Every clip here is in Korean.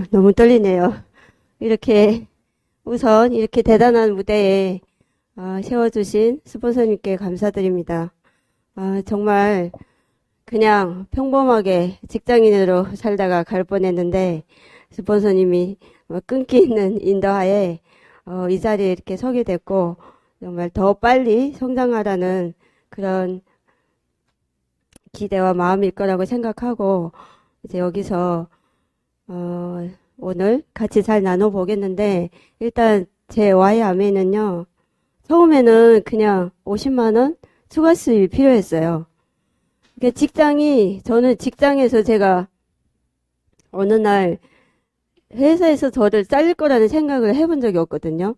너무 떨리네요. 이렇게, 우선 이렇게 대단한 무대에 세워주신 스폰서님께 감사드립니다. 정말 그냥 평범하게 직장인으로 살다가 갈 뻔했는데 스폰서님이 끈기 있는 인도하에 이 자리에 이렇게 서게 됐고 정말 더 빨리 성장하라는 그런 기대와 마음일 거라고 생각하고 이제 여기서 오늘 같이 잘 나눠보겠는데, 일단 제 Y아메는요, 처음에는 그냥 50만 원 추가 수입이 필요했어요. 그러니까 저는 직장에서 제가 어느 날 회사에서 저를 잘릴 거라는 생각을 해본 적이 없거든요.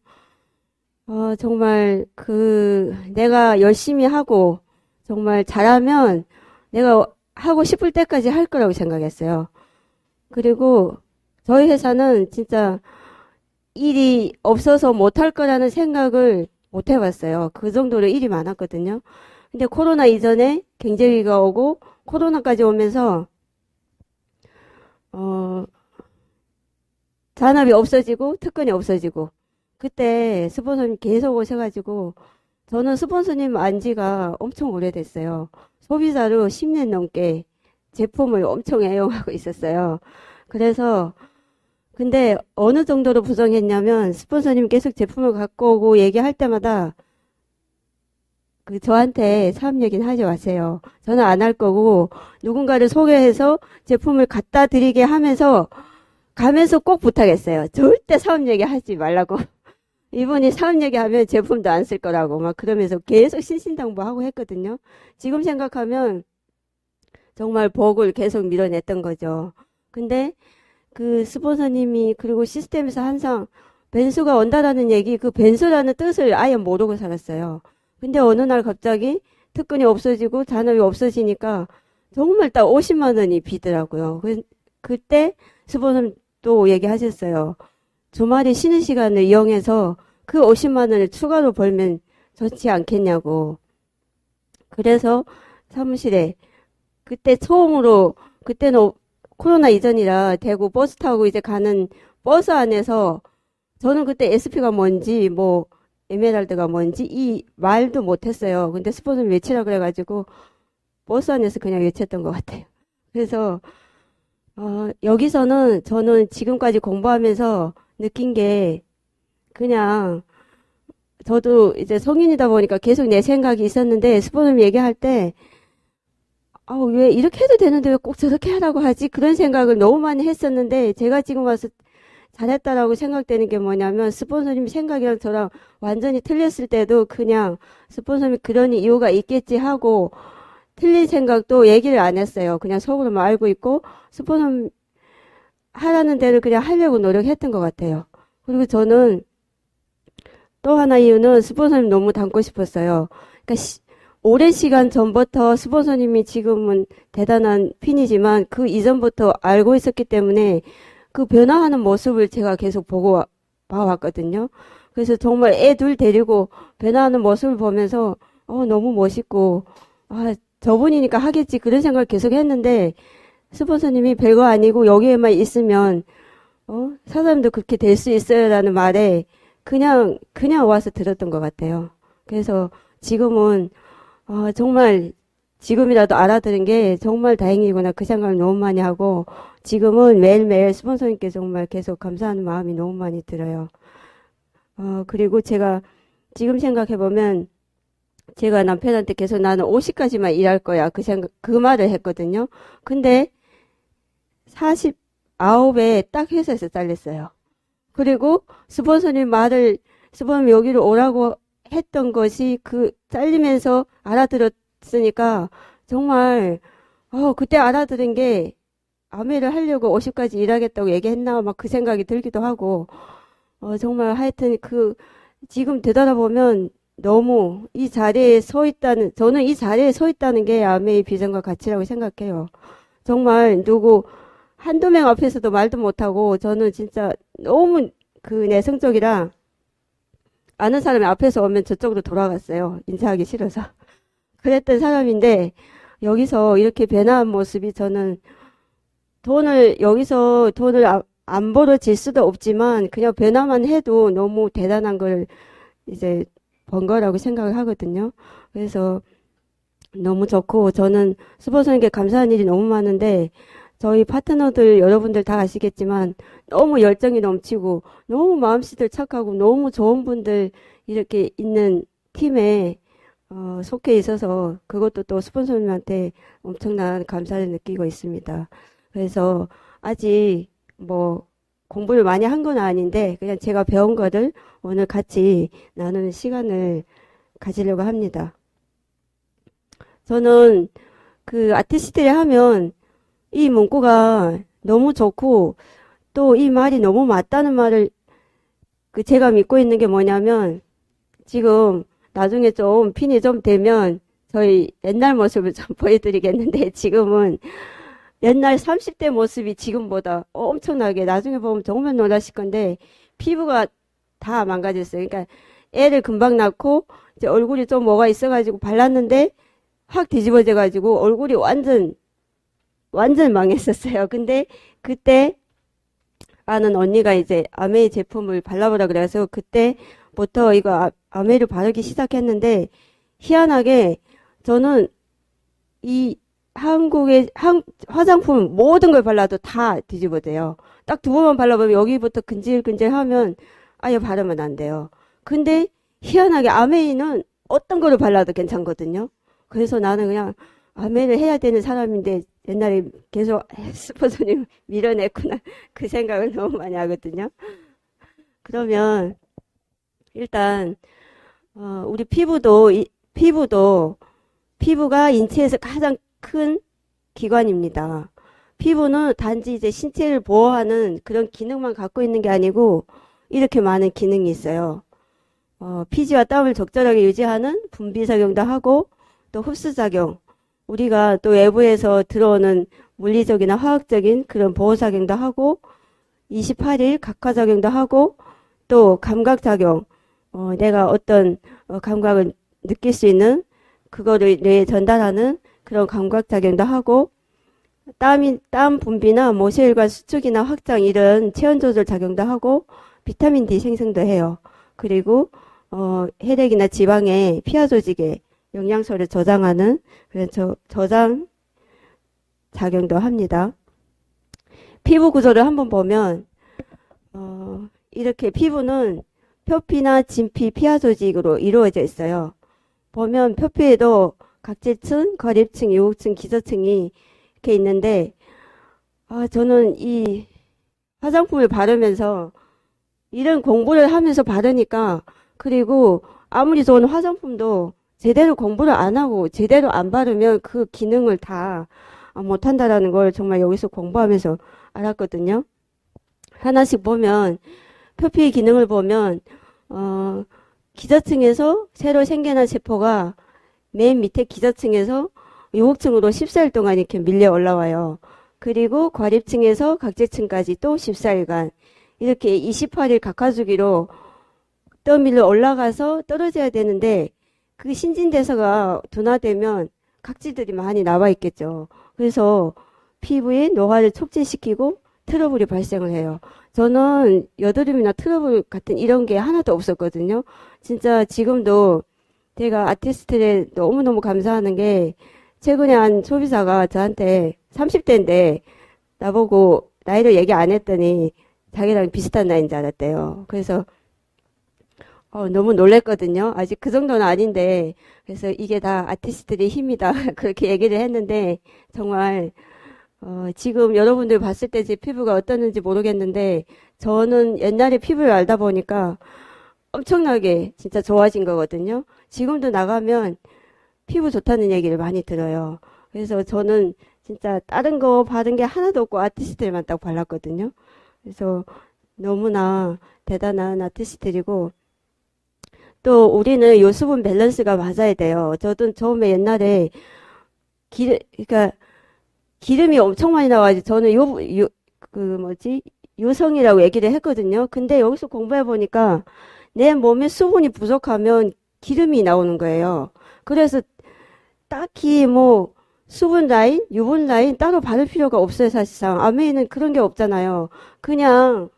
정말 내가 열심히 하고, 정말 잘하면 내가 하고 싶을 때까지 할 거라고 생각했어요. 그리고 저희 회사는 진짜 일이 없어서 못할 거라는 생각을 못 해봤어요. 그 정도로 일이 많았거든요. 근데 코로나 이전에 경제위기가 오고 코로나까지 오면서 잔업이 없어지고 특권이 없어지고 그때 스폰서님 계속 오셔가지고 저는 스폰서님 안 지가 엄청 오래됐어요. 소비자로 10년 넘게 제품을 엄청 애용하고 있었어요. 그래서 근데 어느 정도로 부정했냐면 스폰서님 계속 제품을 갖고 오고 얘기할 때마다 저한테 사업 얘기는 하지 마세요. 저는 안 할 거고 누군가를 소개해서 제품을 갖다 드리게 하면서 가면서 꼭 부탁했어요. 절대 사업 얘기 하지 말라고. 이분이 사업 얘기하면 제품도 안 쓸 거라고 막 그러면서 계속 신신당부하고 했거든요. 지금 생각하면 정말 복을 계속 밀어냈던 거죠. 근데 그 스폰서님이 그리고 시스템에서 항상 변수가 온다라는 얘기, 그 변수라는 뜻을 아예 모르고 살았어요. 근데 어느 날 갑자기 특권이 없어지고 잔업이 없어지니까 정말 딱 50만 원이 비더라고요. 그때 스폰서님 또 얘기하셨어요. 주말에 쉬는 시간을 이용해서 그 50만 원을 추가로 벌면 좋지 않겠냐고. 그래서 사무실에 그때 처음으로 그때는 코로나 이전이라 대구 버스 타고 이제 가는 버스 안에서 저는 그때 SP가 뭔지 뭐 에메랄드가 뭔지 이 말도 못했어요. 근데 스폰서님 외치라 그래가지고 버스 안에서 그냥 외쳤던 것 같아요. 그래서 여기서는 저는 지금까지 공부하면서 느낀 게 그냥 저도 이제 성인이다 보니까 계속 내 생각이 있었는데 스폰서님 얘기할 때 왜 이렇게 해도 되는데 왜 꼭 저렇게 하라고 하지? 그런 생각을 너무 많이 했었는데 제가 지금 와서 잘했다라고 생각되는 게 뭐냐면 스폰서님 생각이랑 저랑 완전히 틀렸을 때도 그냥 스폰서님이 그런 이유가 있겠지 하고 틀린 생각도 얘기를 안 했어요. 그냥 속으로만 알고 있고 스폰서님 하라는 대로 그냥 하려고 노력했던 것 같아요. 그리고 저는 또 하나 이유는 스폰서님 너무 닮고 싶었어요. 그러니까 오랜 시간 전부터 스폰서님이 지금은 대단한 핀이지만 그 이전부터 알고 있었기 때문에 그 변화하는 모습을 제가 계속 보고 봐왔거든요. 그래서 정말 애 둘 데리고 변화하는 모습을 보면서 너무 멋있고 저분이니까 하겠지 그런 생각을 계속 했는데 스폰서님이 별거 아니고 여기에만 있으면 사람도 그렇게 될 수 있어요라는 말에 그냥 와서 들었던 것 같아요. 그래서 지금은 정말 지금이라도 알아들은 게 정말 다행이구나 그 생각을 너무 많이 하고 지금은 매일매일 스폰서님께 정말 계속 감사하는 마음이 너무 많이 들어요. 그리고 제가 지금 생각해보면 제가 남편한테 계속 나는 50까지만 일할 거야 그 말을 했거든요. 근데 49에 딱 회사에서 잘렸어요. 그리고 스폰서님 여기로 오라고 했던 것이 잘리면서 알아들었으니까 정말 그때 알아들은 게 아메를 하려고 50까지 일하겠다고 얘기했나 막 그 생각이 들기도 하고 정말 하여튼 지금 되돌아보면 너무 저는 이 자리에 서 있다는 게 아메의 비전과 가치라고 생각해요. 정말 한두 명 앞에서도 말도 못하고 저는 진짜 너무 내성적이라 아는 사람이 앞에서 오면 저쪽으로 돌아갔어요. 인사하기 싫어서. 그랬던 사람인데 여기서 이렇게 변화한 모습이 저는 여기서 돈을 안 벌어질 수도 없지만 그냥 변화만 해도 너무 대단한 걸 이제 번 거라고 생각을 하거든요. 그래서 너무 좋고 저는 스포츠님께 감사한 일이 너무 많은데 저희 파트너들 여러분들 다 아시겠지만 너무 열정이 넘치고 너무 마음씨들 착하고 너무 좋은 분들 이렇게 있는 팀에 속해 있어서 그것도 또 스폰서님한테 엄청난 감사를 느끼고 있습니다. 그래서 아직 뭐 공부를 많이 한 건 아닌데 그냥 제가 배운 거를 오늘 같이 나누는 시간을 가지려고 합니다. 저는 그 아티스트를 하면 이 문구가 너무 좋고 또 이 말이 너무 맞다는 말을 그 제가 믿고 있는 게 뭐냐면 지금 나중에 좀 핀이 좀 되면 저희 옛날 모습을 좀 보여드리겠는데 지금은 옛날 30대 모습이 지금보다 엄청나게 나중에 보면 정말 놀라실 건데 피부가 다 망가졌어요. 그러니까 애를 금방 낳고 이제 얼굴이 좀 뭐가 있어가지고 발랐는데 확 뒤집어져가지고 얼굴이 완전 망했었어요. 근데 그때 아는 언니가 이제 아메이 제품을 발라보라 그래서 그때부터 이거 아메이를 바르기 시작했는데 희한하게 저는 이 한국의 화장품 모든 걸 발라도 다 뒤집어져요. 딱 두 번만 발라보면 여기부터 근질근질하면 아예 바르면 안 돼요. 근데 희한하게 아메이는 어떤 거를 발라도 괜찮거든요. 그래서 나는 그냥 아메이를 해야 되는 사람인데 옛날에 계속 스포츠님 밀어냈구나 그 생각을 너무 많이 하거든요. 그러면 일단 우리 피부가 인체에서 가장 큰 기관입니다. 피부는 단지 이제 신체를 보호하는 그런 기능만 갖고 있는 게 아니고 이렇게 많은 기능이 있어요. 피지와 땀을 적절하게 유지하는 분비작용도 하고 또 흡수작용, 우리가 또 외부에서 들어오는 물리적이나 화학적인 그런 보호작용도 하고 28일 각화작용도 하고 또 감각작용, 내가 어떤 감각을 느낄 수 있는 그거를 뇌에 전달하는 그런 감각작용도 하고 땀 분비나 모세혈관 수축이나 확장 이런 체온 조절 작용도 하고 비타민 D 생성도 해요. 그리고 혈액이나 지방에 피하 조직에 영양소를 저장하는 그런 저장 작용도 합니다. 피부 구조를 한번 보면 이렇게 피부는 표피나 진피, 피하 조직으로 이루어져 있어요. 보면 표피에도 각질층, 거립층, 유혹층, 기저층이 이렇게 있는데 저는 이 화장품을 바르면서 이런 공부를 하면서 바르니까 그리고 아무리 좋은 화장품도 제대로 공부를 안 하고 제대로 안 바르면 그 기능을 다 못한다라는 걸 정말 여기서 공부하면서 알았거든요. 하나씩 보면 표피 기능을 보면 기저층에서 새로 생겨난 세포가 맨 밑에 기저층에서 유혹층으로 14일 동안 이렇게 밀려 올라와요. 그리고 과립층에서 각질층까지 또 14일간 이렇게 28일 각하주기로 떠밀려 올라가서 떨어져야 되는데 그 신진대사가 둔화되면 각질들이 많이 나와 있겠죠. 그래서 피부의 노화를 촉진시키고 트러블이 발생을 해요. 저는 여드름이나 트러블 같은 이런 게 하나도 없었거든요. 진짜 지금도 제가 아티스트에 너무너무 감사하는 게 최근에 한 소비자가 저한테 30대인데 나보고 나이를 얘기 안 했더니 자기랑 비슷한 나이인 줄 알았대요. 그래서 너무 놀랬거든요. 아직 그 정도는 아닌데 그래서 이게 다 아티스트들의 힘이다 그렇게 얘기를 했는데 정말 지금 여러분들 봤을 때 제 피부가 어떻는지 모르겠는데 저는 옛날에 피부를 알다 보니까 엄청나게 진짜 좋아진 거거든요. 지금도 나가면 피부 좋다는 얘기를 많이 들어요. 그래서 저는 진짜 다른 거 바른 게 하나도 없고 아티스트들만 딱 발랐거든요. 그래서 너무나 대단한 아티스트들이고 또 우리는 요 수분 밸런스가 맞아야 돼요. 저도 처음에 옛날에 그러니까 기름이 엄청 많이 나와가지고 저는 요성이라고 얘기를 했거든요. 근데 여기서 공부해 보니까 내 몸에 수분이 부족하면 기름이 나오는 거예요. 그래서 딱히 뭐 수분 라인, 유분 라인 따로 바를 필요가 없어요, 사실상. 아메이는 그런 게 없잖아요. 그냥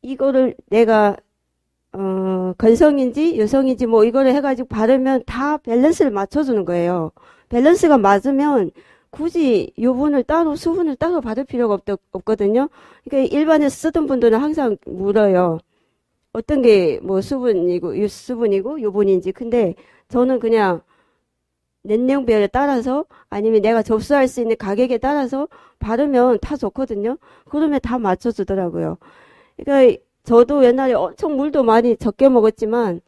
이거를 내가 건성인지 여성인지 뭐 이거를 해가지고 바르면 다 밸런스를 맞춰주는 거예요. 밸런스가 맞으면 굳이 유분을 따로 수분을 따로 바를 필요가 없거든요. 그러니까 일반에서 쓰던 분들은 항상 물어요. 어떤 게 뭐 수분이고 유수분이고 유분인지. 근데 저는 그냥年龄별에 따라서 아니면 내가 접수할 수 있는 가격에 따라서 바르면 다 좋거든요. 그러면 다 맞춰주더라고요. 그러니까 저도 옛날에 엄청 물도 많이 적게 먹었지만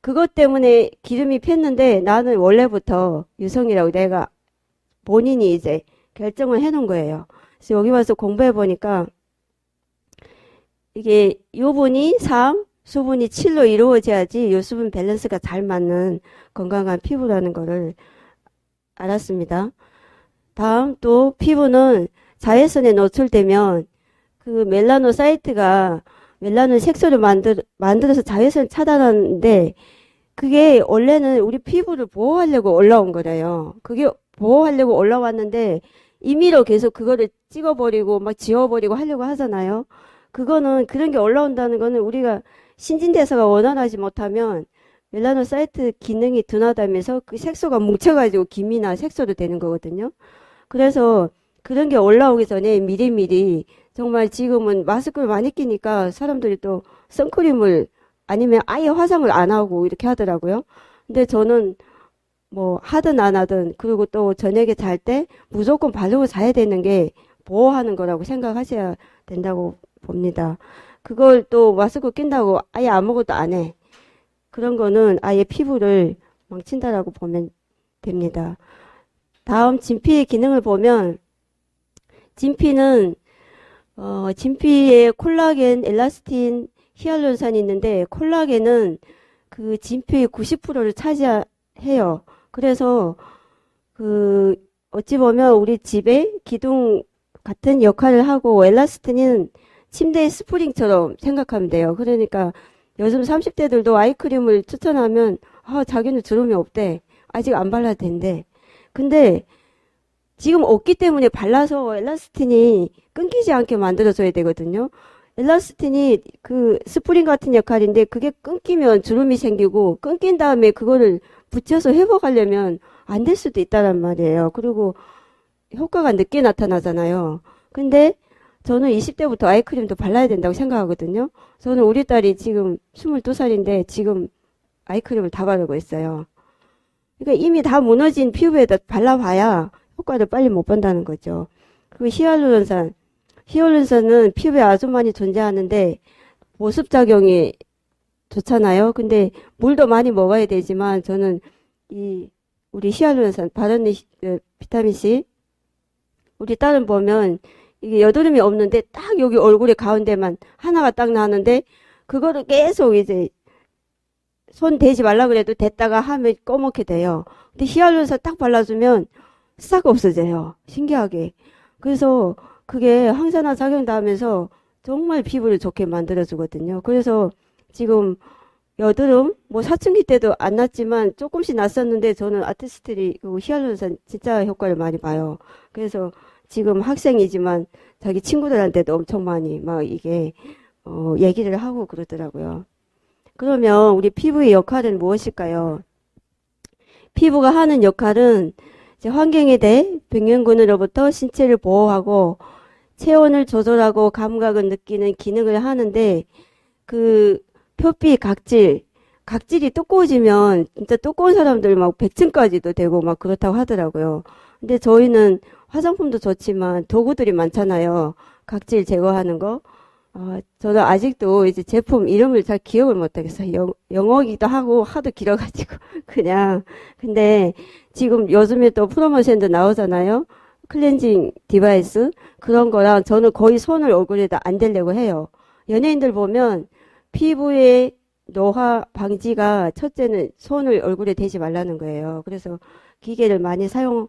그것 때문에 기름이 폈는데 나는 원래부터 유성이라고 내가 본인이 이제 결정을 해놓은 거예요. 그래서 여기 와서 공부해 보니까 이게 유분이 3, 수분이 7로 이루어져야지 유수분 밸런스가 잘 맞는 건강한 피부라는 거를 알았습니다. 다음 또 피부는 자외선에 노출되면 그 멜라노사이트가 멜라닌 색소를 만들어서 자외선을 차단하는데 그게 원래는 우리 피부를 보호하려고 올라온 거래요. 그게 보호하려고 올라왔는데 임의로 계속 그거를 찍어버리고 막 지워버리고 하려고 하잖아요. 그거는 그런 게 올라온다는 거는 우리가 신진대사가 원활하지 못하면 멜라노사이트 기능이 둔하다면서 그 색소가 뭉쳐가지고 기미나 색소도 되는 거거든요. 그래서 그런 게 올라오기 전에 미리미리 정말 지금은 마스크를 많이 끼니까 사람들이 또 선크림을 아니면 아예 화장을 안 하고 이렇게 하더라고요. 근데 저는 뭐 하든 안 하든 그리고 또 저녁에 잘 때 무조건 바르고 자야 되는 게 보호하는 거라고 생각하셔야 된다고 봅니다. 그걸 또 마스크 낀다고 아예 아무것도 안 해. 그런 거는 아예 피부를 망친다라고 보면 됩니다. 다음 진피의 기능을 보면 진피는 진피에 콜라겐, 엘라스틴, 히알루론산이 있는데 콜라겐은 그 진피의 90%를 차지해요. 그래서 그 어찌 보면 우리 집에 기둥 같은 역할을 하고 엘라스틴은 침대의 스프링처럼 생각하면 돼요. 그러니까 요즘 30대들도 아이크림을 추천하면 자기는 주름이 없대. 아직 안 발라도 된대. 근데 지금 없기 때문에 발라서 엘라스틴이 끊기지 않게 만들어줘야 되거든요. 엘라스틴이 그 스프링 같은 역할인데 그게 끊기면 주름이 생기고 끊긴 다음에 그거를 붙여서 회복하려면 안 될 수도 있다란 말이에요. 그리고 효과가 늦게 나타나잖아요. 근데 저는 20대부터 아이크림도 발라야 된다고 생각하거든요. 저는 우리 딸이 지금 22살인데 지금 아이크림을 다 바르고 있어요. 그러니까 이미 다 무너진 피부에다 발라봐야 효과를 빨리 못 본다는 거죠. 그리고 히알루론산은 피부에 아주 많이 존재하는데 보습작용이 좋잖아요. 근데 물도 많이 먹어야 되지만 저는 우리 히알루론산 바르는 비타민C 우리 딸은 보면 이게 여드름이 없는데 딱 여기 얼굴의 가운데만 하나가 딱 나는데 그거를 계속 이제 손 대지 말라 그래도 des다가 하면 꺼멓게 돼요. 근데 히알루론산 딱 발라주면 싹 없어져요. 신기하게. 그래서 그게 항산화 작용도 하면서 정말 피부를 좋게 만들어주거든요. 그래서 지금 여드름, 뭐 사춘기 때도 안 났지만 조금씩 났었는데 저는 아티스트리 히알루론산 진짜 효과를 많이 봐요. 그래서 지금 학생이지만 자기 친구들한테도 엄청 많이 막 이게 얘기를 하고 그러더라고요. 그러면 우리 피부의 역할은 무엇일까요? 피부가 하는 역할은 이제 환경에 대해 병균으로부터 신체를 보호하고 체온을 조절하고 감각을 느끼는 기능을 하는데 그 표피 각질이 두꺼워지면 진짜 두꺼운 사람들 막 100층까지도 되고 막 그렇다고 하더라고요. 근데 저희는 화장품도 좋지만 도구들이 많잖아요. 각질 제거하는 거. 저는 아직도 이제 제품 이름을 잘 기억을 못하겠어요. 영어기도 하고 하도 길어가지고 그냥. 근데 지금 요즘에 또 프로모션도 나오잖아요. 클렌징 디바이스 그런 거랑 저는 거의 손을 얼굴에다 안 대려고 해요. 연예인들 보면 피부의 노화 방지가 첫째는 손을 얼굴에 대지 말라는 거예요. 그래서 기계를 많이 사용하면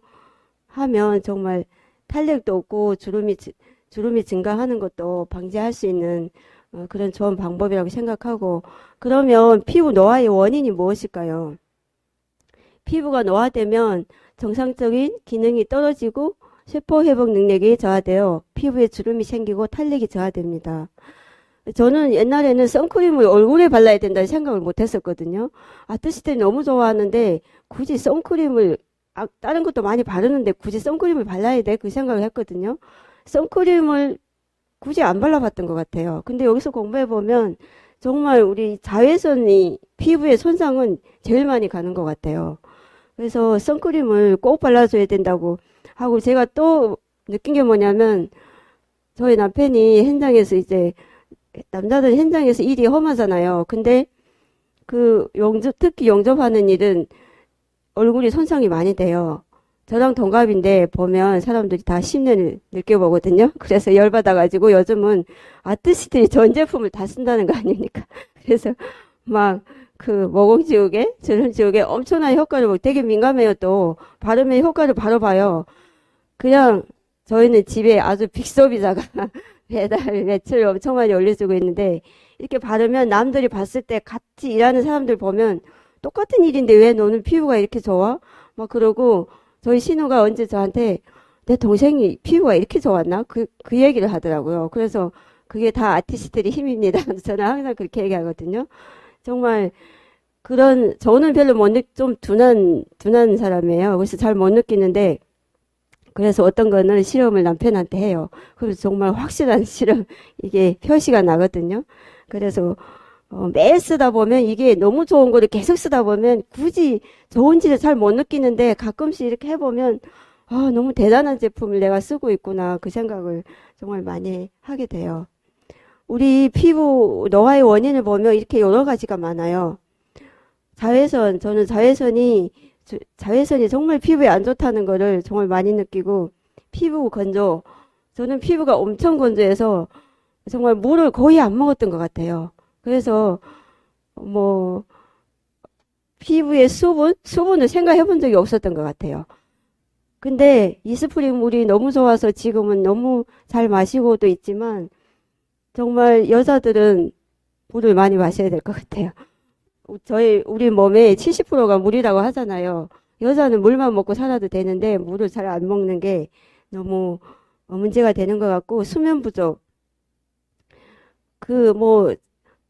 정말 탄력도 없고 주름이 증가하는 것도 방지할 수 있는 그런 좋은 방법이라고 생각하고 그러면 피부 노화의 원인이 무엇일까요? 피부가 노화되면 정상적인 기능이 떨어지고 세포 회복 능력이 저하되어 피부에 주름이 생기고 탄력이 저하됩니다. 저는 옛날에는 선크림을 얼굴에 발라야 된다는 생각을 못 했었거든요. 아티스트들이 너무 좋아하는데 굳이 선크림을 다른 것도 많이 바르는데 굳이 선크림을 발라야 돼? 그 생각을 했거든요. 선크림을 굳이 안 발라봤던 것 같아요. 근데 여기서 공부해보면 정말 우리 자외선이 피부의 손상은 제일 많이 가는 것 같아요. 그래서 선크림을 꼭 발라줘야 된다고 하고 제가 또 느낀 게 뭐냐면 저희 남편이 현장에서 이제 남자들 현장에서 일이 험하잖아요. 근데 특히 영접하는 일은 얼굴이 손상이 많이 돼요. 저랑 동갑인데 보면 사람들이 다 10년을 늦게 보거든요. 그래서 열받아가지고 요즘은 아티스트들이 전 제품을 다 쓴다는 거 아닙니까? 그래서 막 모공 지우개, 주름 지우개 엄청난 효과를 보고 되게 민감해요. 또 바르면 효과를 바로 봐요. 그냥 저희는 집에 아주 빅소비자가 배달 매출 엄청 많이 올려주고 있는데 이렇게 바르면 남들이 봤을 때 같이 일하는 사람들 보면 똑같은 일인데 왜 너는 피부가 이렇게 좋아? 막 그러고 저희 신우가 언제 저한테 내 동생이 피부가 이렇게 좋았나? 그 얘기를 하더라고요. 그래서 그게 다 아티스트들의 힘입니다. 저는 항상 그렇게 얘기하거든요. 정말 저는 별로 좀 둔한 사람이에요. 그래서 잘 못 느끼는데 그래서 어떤 거는 실험을 남편한테 해요. 그래서 정말 확실한 실험, 이게 표시가 나거든요. 그래서 매일 쓰다 보면 이게 너무 좋은 거를 계속 쓰다 보면 굳이 좋은지를 잘 못 느끼는데 가끔씩 이렇게 해보면 너무 대단한 제품을 내가 쓰고 있구나 그 생각을 정말 많이 하게 돼요. 우리 피부 노화의 원인을 보면 이렇게 여러 가지가 많아요. 저는 자외선이 정말 피부에 안 좋다는 거를 정말 많이 느끼고 피부 건조, 저는 피부가 엄청 건조해서 정말 물을 거의 안 먹었던 것 같아요. 그래서 피부의 수분을 생각해 본 적이 없었던 것 같아요. 근데 이스프링 물이 너무 좋아서 지금은 너무 잘 마시고도 있지만 정말 여자들은 물을 많이 마셔야 될 것 같아요. 우리 몸의 70%가 물이라고 하잖아요. 여자는 물만 먹고 살아도 되는데 물을 잘 안 먹는 게 너무 문제가 되는 것 같고 수면 부족.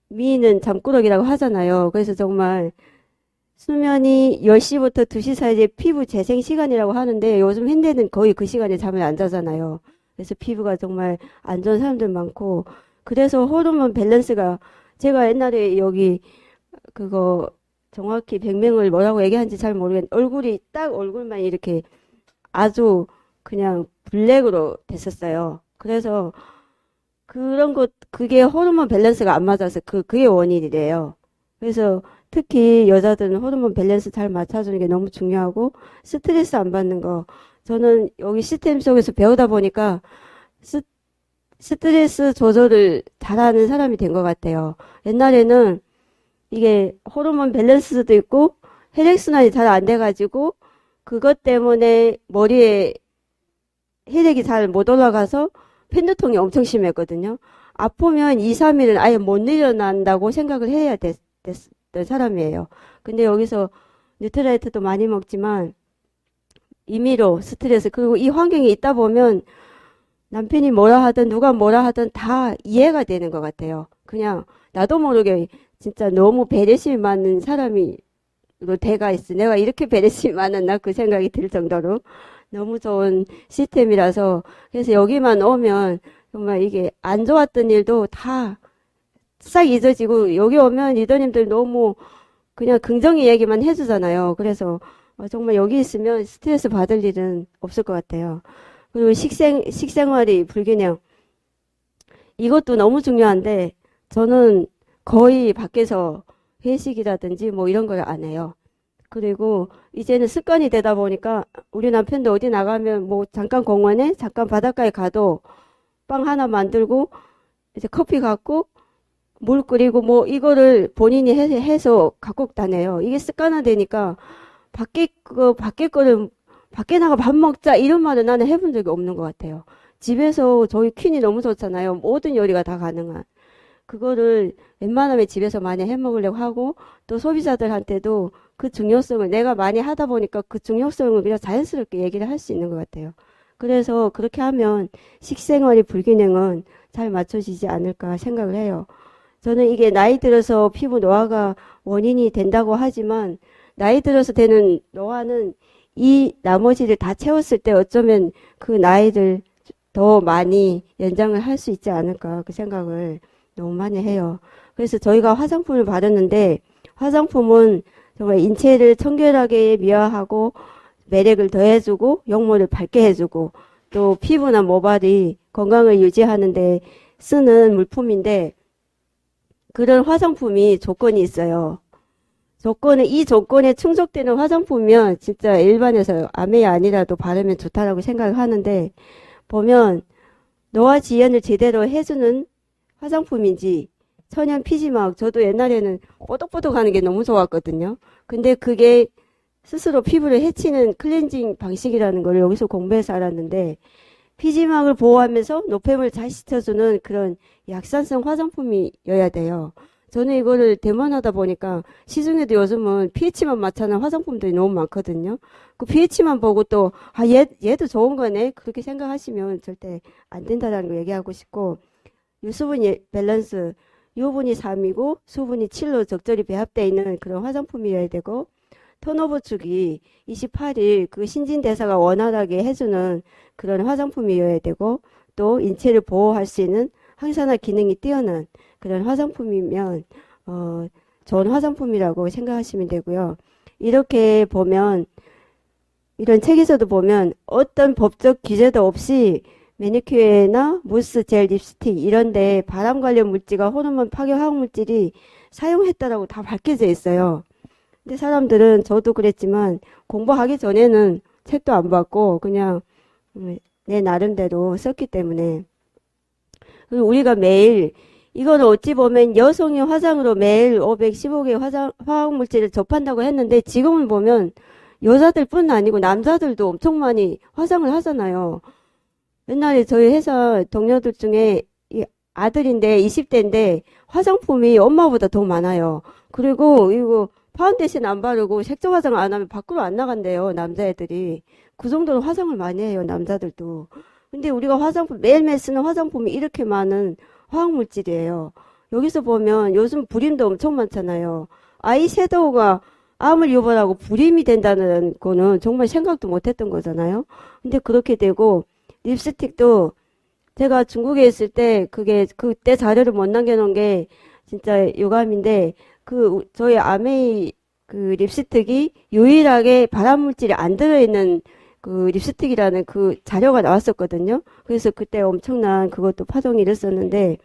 미인은 잠꾸러기라고 하잖아요. 그래서 정말 수면이 10시부터 2시 사이에 피부 재생 시간이라고 하는데 요즘 현대는 거의 그 시간에 잠을 안 자잖아요. 그래서 피부가 정말 안 좋은 사람들 많고 그래서 호르몬 밸런스가 제가 옛날에 여기 정확히 백명을 뭐라고 얘기하는지 잘 모르겠는데 얼굴이 딱 얼굴만 이렇게 아주 그냥 블랙으로 됐었어요. 그래서 그게 호르몬 밸런스가 안 맞아서 그게 원인이래요. 그래서 특히 여자들은 호르몬 밸런스 잘 맞춰주는 게 너무 중요하고 스트레스 안 받는 거. 저는 여기 시스템 속에서 배우다 보니까 스트레스 조절을 잘하는 사람이 된 것 같아요. 옛날에는 이게 호르몬 밸런스도 있고 혈액순환이 잘 안 돼가지고 그것 때문에 머리에 혈액이 잘 못 올라가서 편두통이 엄청 심했거든요. 아프면 2, 3일은 아예 못 일어난다고 생각을 해야 됐던 사람이에요. 근데 여기서 뉴트라이트도 많이 먹지만 임의로 스트레스 그리고 이 환경에 있다 보면 남편이 뭐라 하든 누가 뭐라 하든 다 이해가 되는 것 같아요. 그냥 나도 모르게 진짜 너무 배려심이 많은 사람이 돼가 있어. 내가 이렇게 배려심이 많았나 그 생각이 들 정도로 너무 좋은 시스템이라서 그래서 여기만 오면 정말 이게 안 좋았던 일도 다 싹 잊어지고 여기 오면 리더님들 너무 그냥 긍정의 얘기만 해주잖아요. 그래서 정말 여기 있으면 스트레스 받을 일은 없을 것 같아요. 그리고 식생활이 불균형 이것도 너무 중요한데 저는 거의 밖에서 회식이라든지 뭐 이런 걸 안 해요. 그리고 이제는 습관이 되다 보니까 우리 남편도 어디 나가면 뭐 잠깐 공원에 잠깐 바닷가에 가도 빵 하나 만들고 이제 커피 갖고 물 끓이고 뭐 이거를 본인이 해서 갖고 다녀요. 이게 습관화되니까 밖에 거를 밖에 나가 밥 먹자 이런 말을 나는 해본 적이 없는 것 같아요. 집에서 저희 퀸이 너무 좋잖아요. 모든 요리가 다 가능한. 그거를 웬만하면 집에서 많이 해 먹으려고 하고, 또 소비자들한테도 그 중요성을 내가 많이 하다 보니까 그 중요성을 그냥 자연스럽게 얘기를 할 수 있는 것 같아요. 그래서 그렇게 하면 식생활의 불균형은 잘 맞춰지지 않을까 생각을 해요. 저는 이게 나이 들어서 피부 노화가 원인이 된다고 하지만, 나이 들어서 되는 노화는 이 나머지를 다 채웠을 때 어쩌면 그 나이를 더 많이 연장을 할 수 있지 않을까 그 생각을 너무 많이 해요. 그래서 저희가 화장품을 바르는데, 화장품은 정말 인체를 청결하게 미화하고 매력을 더해주고 용모를 밝게 해주고 또 피부나 모발이 건강을 유지하는데 쓰는 물품인데, 그런 화장품이 조건이 있어요. 이 조건에 충족되는 화장품이면 진짜 일반에서 아메이 아니라도 바르면 좋다라고 생각을 하는데, 보면 노화 지연을 제대로 해주는 화장품인지 천연 피지막, 저도 옛날에는 뽀독뽀독 하는 게 너무 좋았거든요. 근데 그게 스스로 피부를 해치는 클렌징 방식이라는 걸 여기서 공부해서 알았는데, 피지막을 보호하면서 노폐물 잘 씻어주는 그런 약산성 화장품이어야 돼요. 저는 이거를 대만하다 보니까 시중에도 요즘은 pH만 맞추는 화장품들이 너무 많거든요. 그 pH만 보고 또, 얘도 좋은 거네. 그렇게 생각하시면 절대 안 된다는 거 얘기하고 싶고, 유수분 밸런스, 유분이 3이고 수분이 7로 적절히 배합되어 있는 그런 화장품이어야 되고, 턴오버 주기 28일 그 신진대사가 원활하게 해주는 그런 화장품이어야 되고, 또 인체를 보호할 수 있는 항산화 기능이 뛰어난 그런 화장품이면 좋은 화장품이라고 생각하시면 되고요. 이렇게 보면 이런 책에서도 보면 어떤 법적 규제도 없이 매니큐어나 무스, 젤, 립스틱 이런데 발암 관련 물질과 호르몬 파괴 화학 물질이 사용했다라고 다 밝혀져 있어요. 근데 사람들은 저도 그랬지만 공부하기 전에는 책도 안 봤고 그냥 내 나름대로 썼기 때문에, 우리가 매일 이거는 어찌 보면 여성의 화장으로 매일 515개의 화학물질을 접한다고 했는데, 지금은 보면 여자들뿐 아니고 남자들도 엄청 많이 화장을 하잖아요. 옛날에 저희 회사 동료들 중에 이 아들인데 20대인데 화장품이 엄마보다 더 많아요. 그리고 이거 파운데이션 안 바르고 색조 화장 안 하면 밖으로 안 나간대요, 남자애들이. 그 정도로 화장을 많이 해요, 남자들도. 근데 우리가 화장품, 매일매일 쓰는 화장품이 이렇게 많은 화학물질이에요. 여기서 보면 요즘 불임도 엄청 많잖아요. 아이섀도우가 암을 유발하고 불임이 된다는 거는 정말 생각도 못했던 거잖아요. 근데 그렇게 되고, 립스틱도 제가 중국에 있을 때 그때 자료를 못 남겨놓은 게 진짜 유감인데, 저희 아메이 그 립스틱이 유일하게 발암물질이 안 들어있는 그 립스틱이라는 그 자료가 나왔었거든요. 그래서 그때 엄청난 그것도 파동이 일었었는데,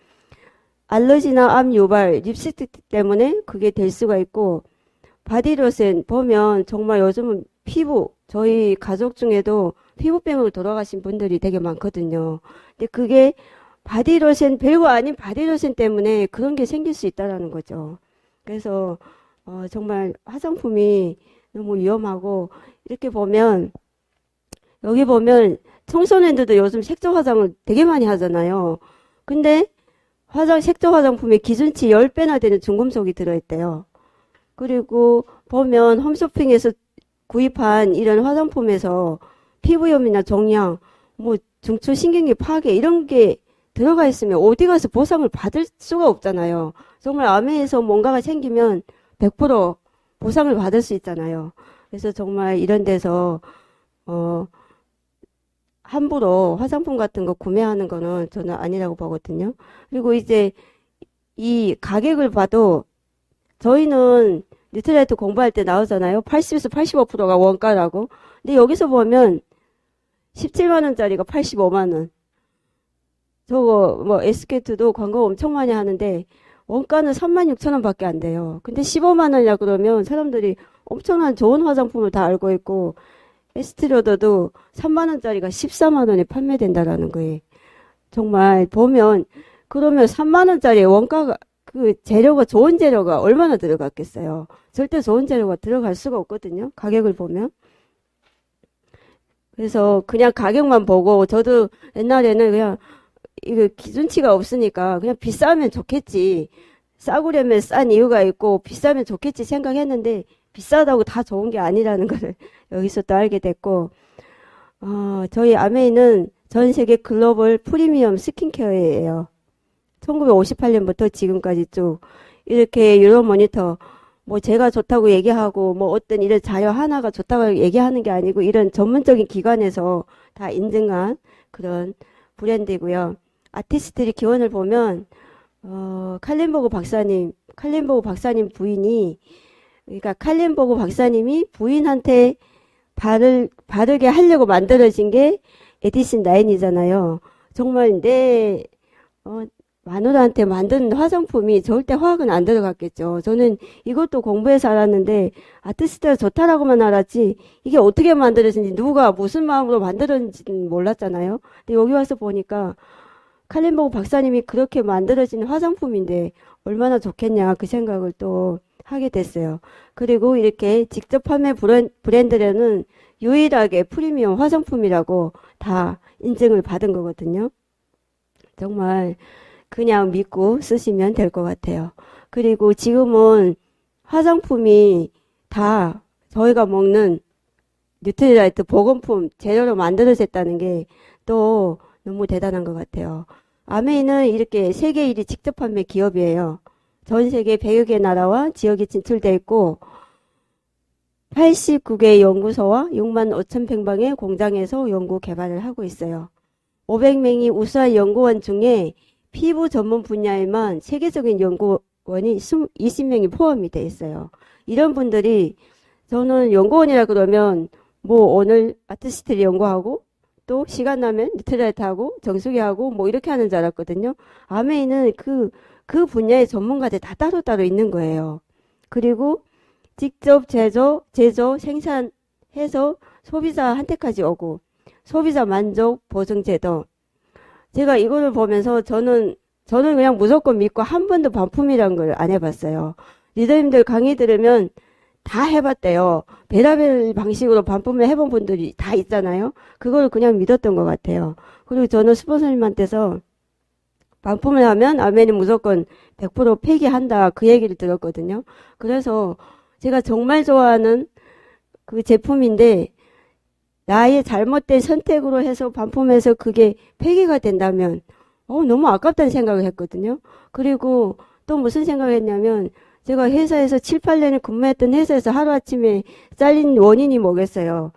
알러지나 암 유발 립스틱 때문에 그게 될 수가 있고, 바디로션 보면 정말 요즘은 저희 가족 중에도 피부병으로 돌아가신 분들이 되게 많거든요. 근데 그게 바디로션, 별거 아닌 바디로션 때문에 그런 게 생길 수 있다라는 거죠. 그래서 정말 화장품이 너무 위험하고, 이렇게 보면 여기 보면 청소년들도 요즘 색조 화장을 되게 많이 하잖아요. 근데 색조 화장품에 기준치 10배나 되는 중금속이 들어있대요. 그리고 보면 홈쇼핑에서 구입한 이런 화장품에서 피부염이나 종양, 중추신경계 파괴 이런 게 들어가 있으면 어디 가서 보상을 받을 수가 없잖아요. 정말 암에서 뭔가가 생기면 100% 보상을 받을 수 있잖아요. 그래서 정말 이런 데서 함부로 화장품 같은 거 구매하는 거는 저는 아니라고 보거든요. 그리고 이제 이 가격을 봐도 저희는 뉴트라이트 공부할 때 나오잖아요. 80에서 85%가 원가라고. 근데 여기서 보면 17만원짜리가 85만원. 저거 SK2도 광고 엄청 많이 하는데 원가는 36,000원 밖에 안 돼요. 근데 15만원이라 그러면 사람들이 엄청난 좋은 화장품을 다 알고 있고, 에스티로더도 3만원짜리가 14만원에 판매된다라는 거예요. 정말 보면, 그러면 3만원짜리 원가가, 좋은 재료가 얼마나 들어갔겠어요. 절대 좋은 재료가 들어갈 수가 없거든요. 가격을 보면. 그래서 그냥 가격만 보고, 저도 옛날에는 그냥 이거 기준치가 없으니까 그냥 비싸면 좋겠지. 싸구려면 싼 이유가 있고 비싸면 좋겠지 생각했는데 비싸다고 다 좋은 게 아니라는 것을 여기서 또 알게 됐고, 저희 아메이는 전 세계 글로벌 프리미엄 스킨케어예요. 1958년부터 지금까지 쭉 이렇게 유로모니터 뭐 제가 좋다고 얘기하고 뭐 어떤 이런 자료 하나가 좋다고 얘기하는 게 아니고 이런 전문적인 기관에서 다 인증한 그런 브랜드이고요. 아티스트들이 기원을 보면 칼린버그 박사님 부인이, 그러니까 칼린버그 박사님이 부인한테 바르게 하려고 만들어진 게 에디슨 라인이잖아요. 정말 내 마누라한테 만든 화장품이 절대 화학은 안 들어갔겠죠. 저는 이것도 공부해서 알았는데 아티스트가 좋다라고만 알았지 이게 어떻게 만들어진지 누가 무슨 마음으로 만들었는지는 몰랐잖아요. 근데 여기 와서 보니까 칼린버그 박사님이 그렇게 만들어진 화장품인데 얼마나 좋겠냐 그 생각을 또 하게 됐어요. 그리고 이렇게 직접 판매 브랜드로는 유일하게 프리미엄 화장품이라고 다 인증을 받은 거거든요. 정말 그냥 믿고 쓰시면 될 것 같아요. 그리고 지금은 화장품이 다 저희가 먹는 뉴트리라이트 보건품 재료로 만들어졌다는 게 또 너무 대단한 것 같아요. 아메이는 이렇게 세계 1위 직접 판매 기업이에요. 전 세계 100여 개 나라와 지역에 진출되어 있고 89개 연구소와 6만 5천 평방의 공장에서 연구 개발을 하고 있어요. 500명이 우수한 연구원 중에 피부 전문 분야에만 세계적인 연구원이 20명이 포함이 돼 있어요. 이런 분들이 저는 연구원이라 그러면 뭐 오늘 아티스트를 연구하고 또 시간 나면 뉴트리라이트 하고 정수기 하고 뭐 이렇게 하는 줄 알았거든요. 아메이는 그 분야의 전문가들 다 따로따로 있는 거예요. 그리고 직접 제조, 생산해서 소비자한테까지 오고 소비자 만족 보증 제도. 제가 이거를 보면서 저는 그냥 무조건 믿고 한 번도 반품이란 걸 안 해봤어요. 리더님들 강의 들으면 다 해봤대요. 베라벨 방식으로 반품을 해본 분들이 다 있잖아요. 그걸 그냥 믿었던 것 같아요. 그리고 저는 스폰서님한테서 반품을 하면 아멘이 무조건 100% 폐기한다 그 얘기를 들었거든요. 그래서 제가 정말 좋아하는 그 제품인데 나의 잘못된 선택으로 해서 반품해서 그게 폐기가 된다면 너무 아깝다는 생각을 했거든요. 그리고 또 무슨 생각을 했냐면 제가 회사에서 7, 8년을 근무했던 회사에서 하루아침에 잘린 원인이 뭐겠어요.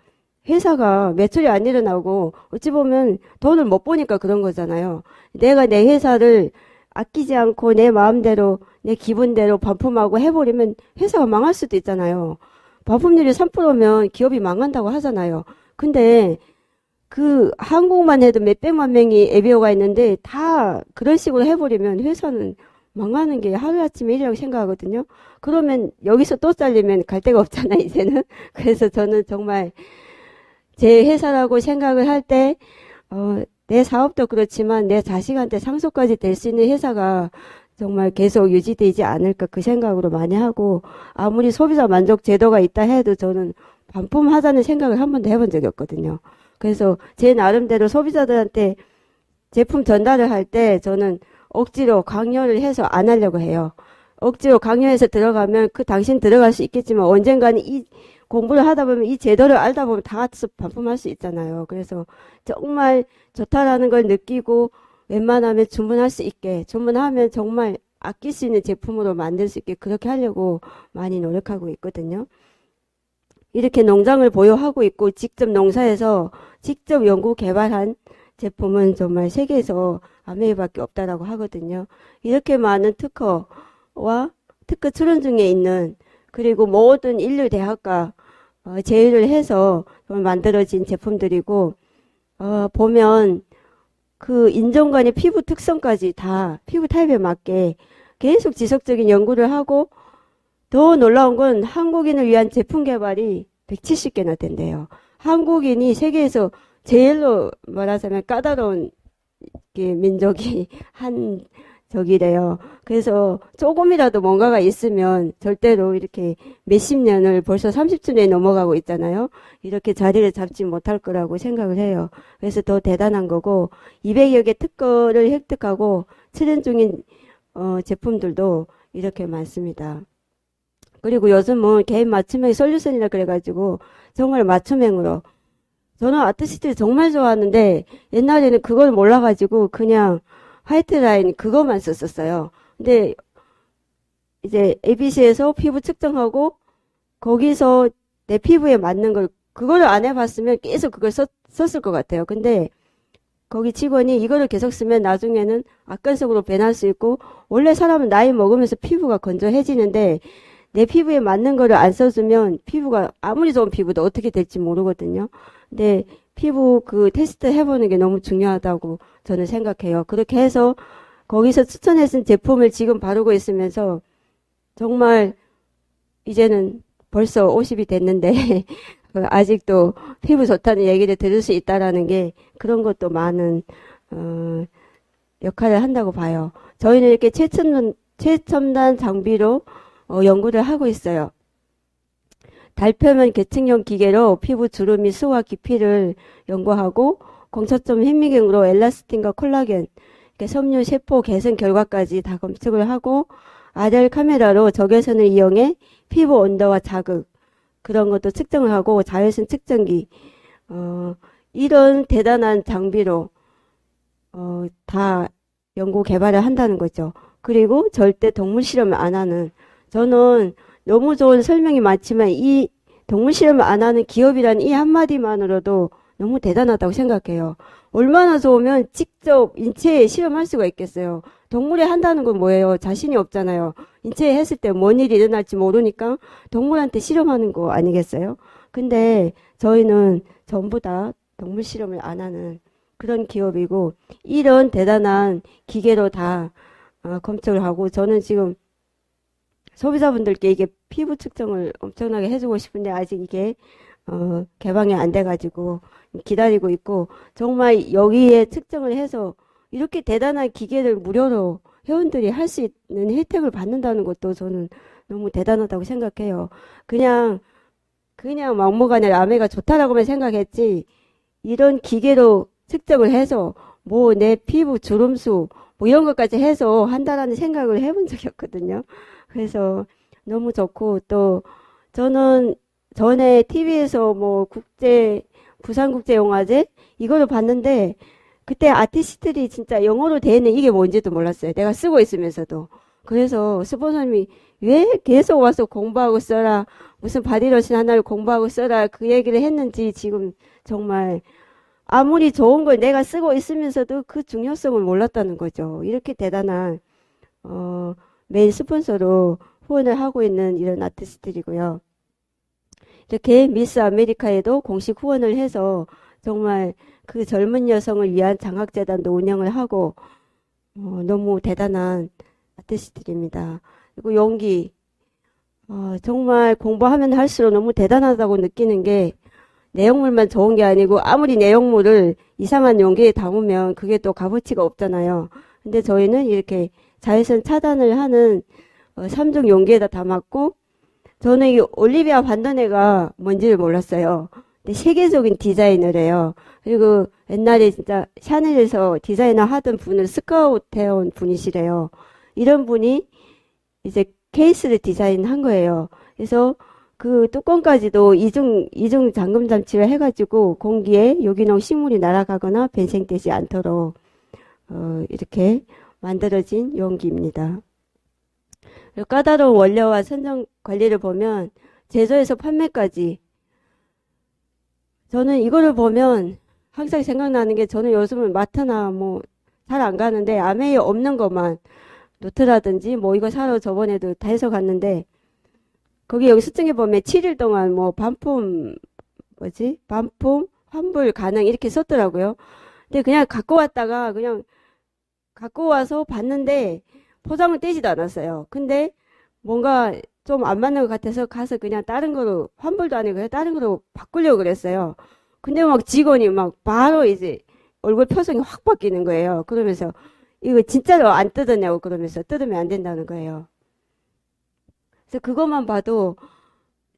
회사가 매출이 안 일어나고 어찌 보면 돈을 못 버니까 그런 거잖아요. 내가 내 회사를 아끼지 않고 내 마음대로 내 기분대로 반품하고 해버리면 회사가 망할 수도 있잖아요. 반품률이 3%면 기업이 망한다고 하잖아요. 근데 그 한국만 해도 몇백만 명이 에비어가 있는데 다 그런 식으로 해버리면 회사는 망하는 게 하루아침에 일이라고 생각하거든요. 그러면 여기서 또 잘리면 갈 데가 없잖아 이제는. 그래서 저는 정말 제 회사라고 생각을 할 때 내 사업도 그렇지만 내 자식한테 상속까지 될 수 있는 회사가 정말 계속 유지되지 않을까 그 생각으로 많이 하고 아무리 소비자 만족 제도가 있다 해도 저는 반품하자는 생각을 한 번도 해본 적이 없거든요. 그래서 제 나름대로 소비자들한테 제품 전달을 할 때 저는 억지로 강요를 해서 안 하려고 해요. 억지로 강요해서 들어가면 그 당신 들어갈 수 있겠지만 언젠가는 이 공부를 하다 보면 이 제도를 알다 보면 다 같이 반품할 수 있잖아요. 그래서 정말 좋다라는 걸 느끼고 웬만하면 주문할 수 있게 주문하면 정말 아낄 수 있는 제품으로 만들 수 있게 그렇게 하려고 많이 노력하고 있거든요. 이렇게 농장을 보유하고 있고 직접 농사에서 직접 연구 개발한 제품은 정말 세계에서 아메이밖에 없다라고 하거든요. 이렇게 많은 특허와 특허 출원 중에 있는 그리고 모든 인류 대학과 제휴를 해서 만들어진 제품들이고 보면 그 인종간의 피부 특성까지 다 피부 타입에 맞게 계속 지속적인 연구를 하고 더 놀라운 건 한국인을 위한 제품 개발이 170개나 된대요. 한국인이 세계에서 제일로 말하자면 까다로운 민족이 한 적이래요. 그래서 조금이라도 뭔가가 있으면 절대로 이렇게 몇십 년을 벌써 30주년이 넘어가고 있잖아요. 이렇게 자리를 잡지 못할 거라고 생각을 해요. 그래서 더 대단한 거고 200여 개 특허를 획득하고 출연 중인 제품들도 이렇게 많습니다. 그리고 요즘은 개인 맞춤형 솔루션이라 그래가지고 정말 맞춤형으로 저는 아트시트를 정말 좋아하는데 옛날에는 그걸 몰라가지고 그냥 화이트라인 그것만 썼었어요. 근데 이제 ABC에서 피부 측정하고 거기서 내 피부에 맞는 걸 그거를 안 해봤으면 계속 그걸 썼을 것 같아요. 근데 거기 직원이 이거를 계속 쓰면 나중에는 악건성으로 변할 수 있고 원래 사람은 나이 먹으면서 피부가 건조해지는데 내 피부에 맞는 거를 안 써주면 피부가 아무리 좋은 피부도 어떻게 될지 모르거든요. 근데 피부 그 테스트 해보는 게 너무 중요하다고 저는 생각해요. 그렇게 해서 거기서 추천해준 제품을 지금 바르고 있으면서 정말 이제는 벌써 50이 됐는데 아직도 피부 좋다는 얘기를 들을 수 있다라는 게 그런 것도 많은 역할을 한다고 봐요. 저희는 이렇게 최첨단 장비로 연구를 하고 있어요. 달표면 계층형 기계로 피부 주름이 수와 깊이를 연구하고 공차점 현미경으로 엘라스틴과 콜라겐, 섬유 세포 개선 결과까지 다 검측을 하고 RL 카메라로 적외선을 이용해 피부 온도와 자극 그런 것도 측정을 하고 자외선 측정기 이런 대단한 장비로 다 연구 개발을 한다는 거죠. 그리고 절대 동물 실험을 안 하는 저는 너무 좋은 설명이 많지만 이 동물 실험을 안 하는 기업이라는 이 한마디만으로도 너무 대단하다고 생각해요. 얼마나 좋으면 직접 인체에 실험할 수가 있겠어요. 동물에 한다는 건 뭐예요? 자신이 없잖아요. 인체에 했을 때 뭔 일이 일어날지 모르니까 동물한테 실험하는 거 아니겠어요? 근데 저희는 전부 다 동물 실험을 안 하는 그런 기업이고 이런 대단한 기계로 다 검증을 하고 저는 지금 소비자분들께 이게 피부 측정을 엄청나게 해주고 싶은데 아직 이게 개방이 안 돼가지고 기다리고 있고 정말 여기에 측정을 해서 이렇게 대단한 기계를 무료로 회원들이 할 수 있는 혜택을 받는다는 것도 저는 너무 대단하다고 생각해요. 그냥 막무가내 아메가 좋다라고만 생각했지 이런 기계로 측정을 해서 뭐 내 피부 주름수 뭐 이런 것까지 해서 한다라는 생각을 해본 적이 없거든요. 그래서 너무 좋고 또 저는 전에 TV에서 뭐 부산국제영화제 이거를 봤는데 그때 아티스트들이 진짜 영어로 돼 있는 이게 뭔지도 몰랐어요. 내가 쓰고 있으면서도. 그래서 스폰서님이 왜 계속 와서 공부하고 써라 무슨 바디로션 하나를 공부하고 써라 그 얘기를 했는지 지금 정말 아무리 좋은 걸 내가 쓰고 있으면서도 그 중요성을 몰랐다는 거죠. 이렇게 대단한 메인 스폰서로 후원을 하고 있는 이런 아티스트들이고요. 이렇게 미스 아메리카에도 공식 후원을 해서 정말 그 젊은 여성을 위한 장학재단도 운영을 하고 너무 대단한 아티스트들입니다. 그리고 용기 정말 공부하면 할수록 너무 대단하다고 느끼는 게 내용물만 좋은 게 아니고 아무리 내용물을 이상한 용기에 담으면 그게 또 값어치가 없잖아요. 근데 저희는 이렇게 자외선 차단을 하는 3중 용기에다 담았고 저는 이 올리비아 반더네가 뭔지를 몰랐어요. 근데 세계적인 디자이너를 해요. 그리고 옛날에 진짜 샤넬에서 디자이너 하던 분을 스카우트 해온 분이시래요. 이런 분이 이제 케이스를 디자인한 거예요. 그래서 그 뚜껑까지도 이중 잠금 장치를 해가지고 공기에 유기농 식물이 날아가거나 변생되지 않도록 이렇게 만들어진 용기입니다. 까다로운 원료와 선정 관리를 보면 제조에서 판매까지 저는 이거를 보면 항상 생각나는 게 저는 요즘은 마트나 뭐 잘 안 가는데 아메이에 없는 것만 노트라든지 뭐 이거 사러 저번에도 다 해서 갔는데 거기 여기 수증에 보면 7일 동안 뭐 반품 환불 가능 이렇게 썼더라고요. 근데 그냥 갖고 왔다가 그냥 갖고 와서 봤는데 포장을 떼지도 않았어요. 근데 뭔가 좀 안 맞는 것 같아서 가서 그냥 다른 거로 환불도 아니고 그냥 다른 거로 바꾸려고 그랬어요. 근데 막 직원이 막 바로 이제 얼굴 표정이 확 바뀌는 거예요. 그러면서 이거 진짜로 안 뜯었냐고 그러면서 뜯으면 안 된다는 거예요. 그래서 그것만 봐도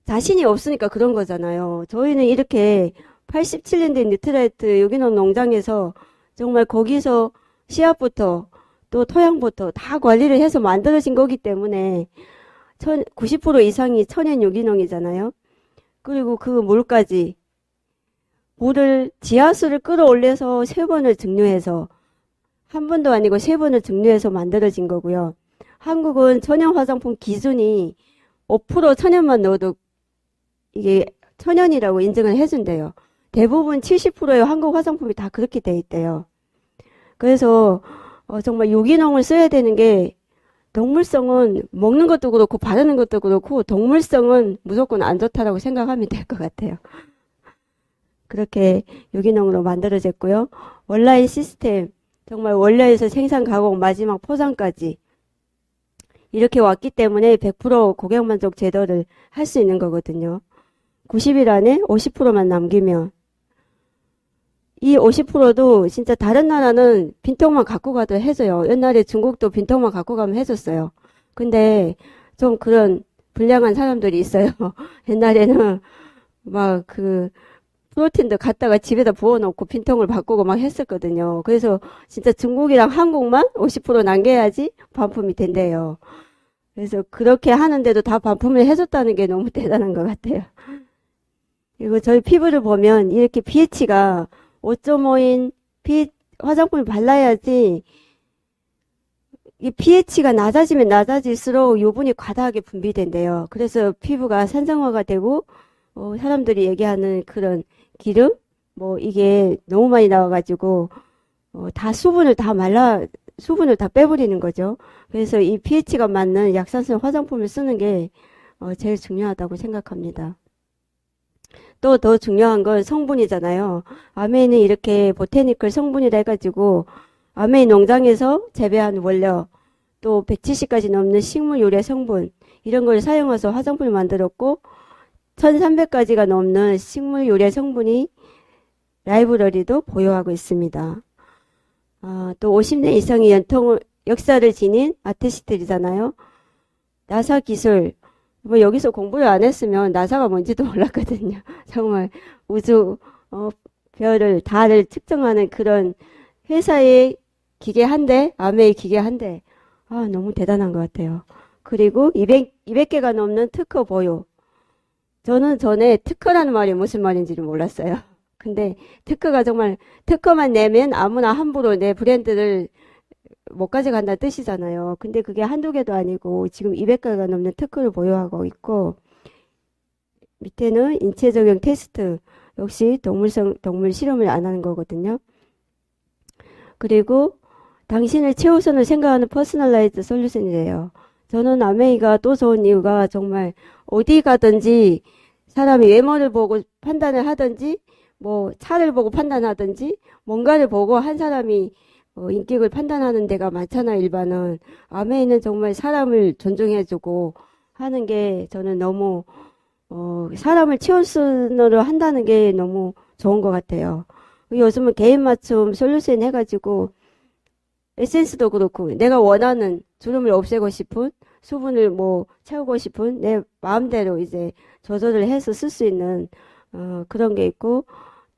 자신이 없으니까 그런 거잖아요. 저희는 이렇게 87년대 뉴트라이트 유기농 농장에서 정말 거기서 씨앗부터 또 토양부터 다 관리를 해서 만들어진 거기 때문에 90% 이상이 천연 유기농이잖아요. 그리고 그 물까지 물을 지하수를 끌어올려서 3번을 증류해서 한 번도 아니고 3번을 증류해서 만들어진 거고요. 한국은 천연 화장품 기준이 5% 천연만 넣어도 이게 천연이라고 인증을 해준대요. 대부분 70%의 한국 화장품이 다 그렇게 돼 있대요. 그래서 정말 유기농을 써야 되는 게 동물성은 먹는 것도 그렇고 바르는 것도 그렇고 동물성은 무조건 안 좋다라고 생각하면 될 것 같아요. 그렇게 유기농으로 만들어졌고요. 온라인 시스템 정말 원료에서 생산, 가공, 마지막 포장까지 이렇게 왔기 때문에 100% 고객만족 제도를 할 수 있는 거거든요. 90일 안에 50%만 남기면 이 50%도 진짜 다른 나라는 빈통만 갖고 가도 해줘요. 옛날에 중국도 빈통만 갖고 가면 해줬어요. 근데 좀 그런 불량한 사람들이 있어요. 옛날에는 막 프로틴도 갖다가 집에다 부어놓고 빈통을 바꾸고 막 했었거든요. 그래서 진짜 중국이랑 한국만 50% 남겨야지 반품이 된대요. 그래서 그렇게 하는데도 다 반품을 해줬다는 게 너무 대단한 것 같아요. 그리고 저희 피부를 보면 이렇게 pH가 5.5인 화장품을 발라야지 이 pH가 낮아지면 낮아질수록 유분이 과다하게 분비된대요. 그래서 피부가 산성화가 되고 사람들이 얘기하는 그런 기름 이게 너무 많이 나와가지고 다 수분을 다 빼버리는 거죠. 그래서 이 pH가 맞는 약산성 화장품을 쓰는 게 제일 중요하다고 생각합니다. 또 더 중요한 건 성분이잖아요. 아메이는 이렇게 보테니컬 성분이라 해가지고 아메이 농장에서 재배한 원료 또 170가지 넘는 식물 유래 성분 이런 걸 사용해서 화장품을 만들었고 1300가지가 넘는 식물 유래 성분이 라이브러리도 보유하고 있습니다. 또 50년 이상의 역사를 지닌 아티스트들이잖아요. 나사 기술 여기서 공부를 안 했으면 나사가 뭔지도 몰랐거든요. 정말 우주 별을 달을 측정하는 그런 회사의 기계 한 대, 아메이 기계 한 대. 너무 대단한 것 같아요. 그리고 200개가 넘는 특허 보유. 저는 전에 특허라는 말이 무슨 말인지를 몰랐어요. 근데 특허만 내면 아무나 함부로 내 브랜드를 못 가져간다는 뜻이잖아요. 근데 그게 한두 개도 아니고 지금 200개가 넘는 특허를 보유하고 있고 밑에는 인체 적용 테스트 역시 동물 실험을 안 하는 거거든요. 그리고 당신을 최우선으로 생각하는 퍼스널라이즈 솔루션이래요. 저는 아메이가 또 좋은 이유가 정말 어디 가든지 사람이 외모를 보고 판단을 하든지 차를 보고 판단하든지 뭔가를 보고 한 사람이 인격을 판단하는 데가 많잖아요. 일반은. 아메이는 정말 사람을 존중해주고 하는 게 저는 너무 사람을 최우선으로 한다는 게 너무 좋은 것 같아요. 요즘은 개인 맞춤 솔루션 해가지고 에센스도 그렇고 내가 원하는 주름을 없애고 싶은 수분을 채우고 싶은 내 마음대로 이제 조절을 해서 쓸 수 있는 그런 게 있고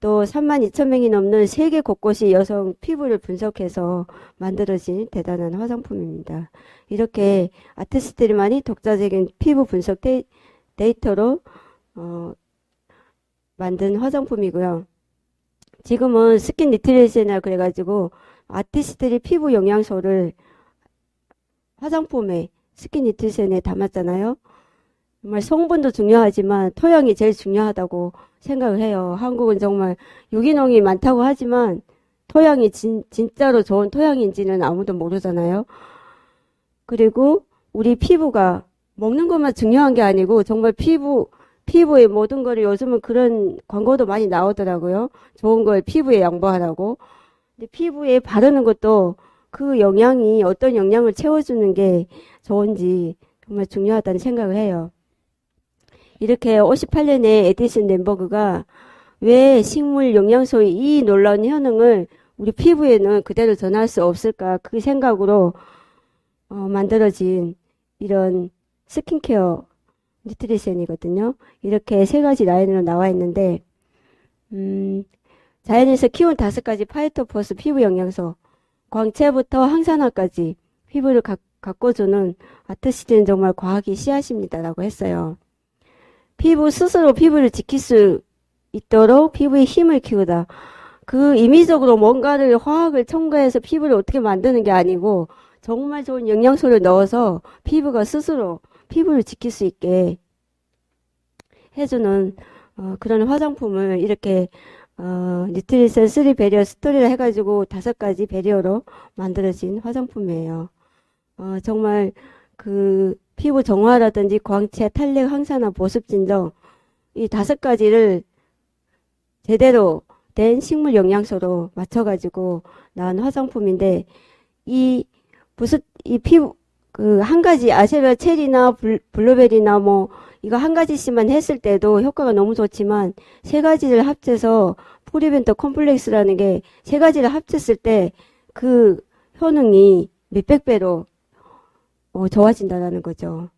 또 32,000명이 넘는 세계 곳곳이 여성 피부를 분석해서 만들어진 대단한 화장품입니다. 이렇게 아티스트들만이 독자적인 피부 분석 데이터로 만든 화장품이고요. 지금은 스킨 니트레이션이라 그래가지고 아티스트들이 피부 영양소를 화장품에 스킨 니트레이션에 담았잖아요. 정말 성분도 중요하지만 토양이 제일 중요하다고 생각을 해요. 한국은 정말 유기농이 많다고 하지만 토양이 진짜로 좋은 토양인지는 아무도 모르잖아요. 그리고 우리 피부가 먹는 것만 중요한 게 아니고 정말 피부의 모든 거를 요즘은 그런 광고도 많이 나오더라고요. 좋은 걸 피부에 양보하라고. 근데 피부에 바르는 것도 그 영양이 어떤 영양을 채워주는 게 좋은지 정말 중요하다는 생각을 해요. 이렇게 58년에 에디슨 렘버그가 왜 식물 영양소의 이 놀라운 효능을 우리 피부에는 그대로 전할 수 없을까 그 생각으로 만들어진 이런 스킨케어 뉴트리션이거든요. 이렇게 세 가지 라인으로 나와 있는데 자연에서 키운 5가지 파이토포스 피부 영양소, 광채부터 항산화까지 피부를 가꿔주는 아트시드는 정말 과학이 씨앗입니다라고 했어요. 피부 스스로 피부를 지킬 수 있도록 피부의 힘을 키우다. 그 임의적으로 뭔가를 화학을 첨가해서 피부를 어떻게 만드는 게 아니고 정말 좋은 영양소를 넣어서 피부가 스스로 피부를 지킬 수 있게 해주는 그런 화장품을 이렇게 뉴트리션 3 배리어 스토리를 해가지고 5가지 배리어로 만들어진 화장품이에요. 정말 그 피부 정화라든지 광채, 탄력, 항산화, 보습 진정 이 5가지를 제대로 된 식물 영양소로 맞춰가지고 나온 화장품인데 이 피부 그 한 가지 아세라 체리나 블루베리나 뭐 이거 한 가지씩만 했을 때도 효과가 너무 좋지만 3가지를 합쳐서 프리벤터 콤플렉스라는 게 3가지를 합쳤을 때 그 효능이 몇백 배로 좋아진다라는 거죠.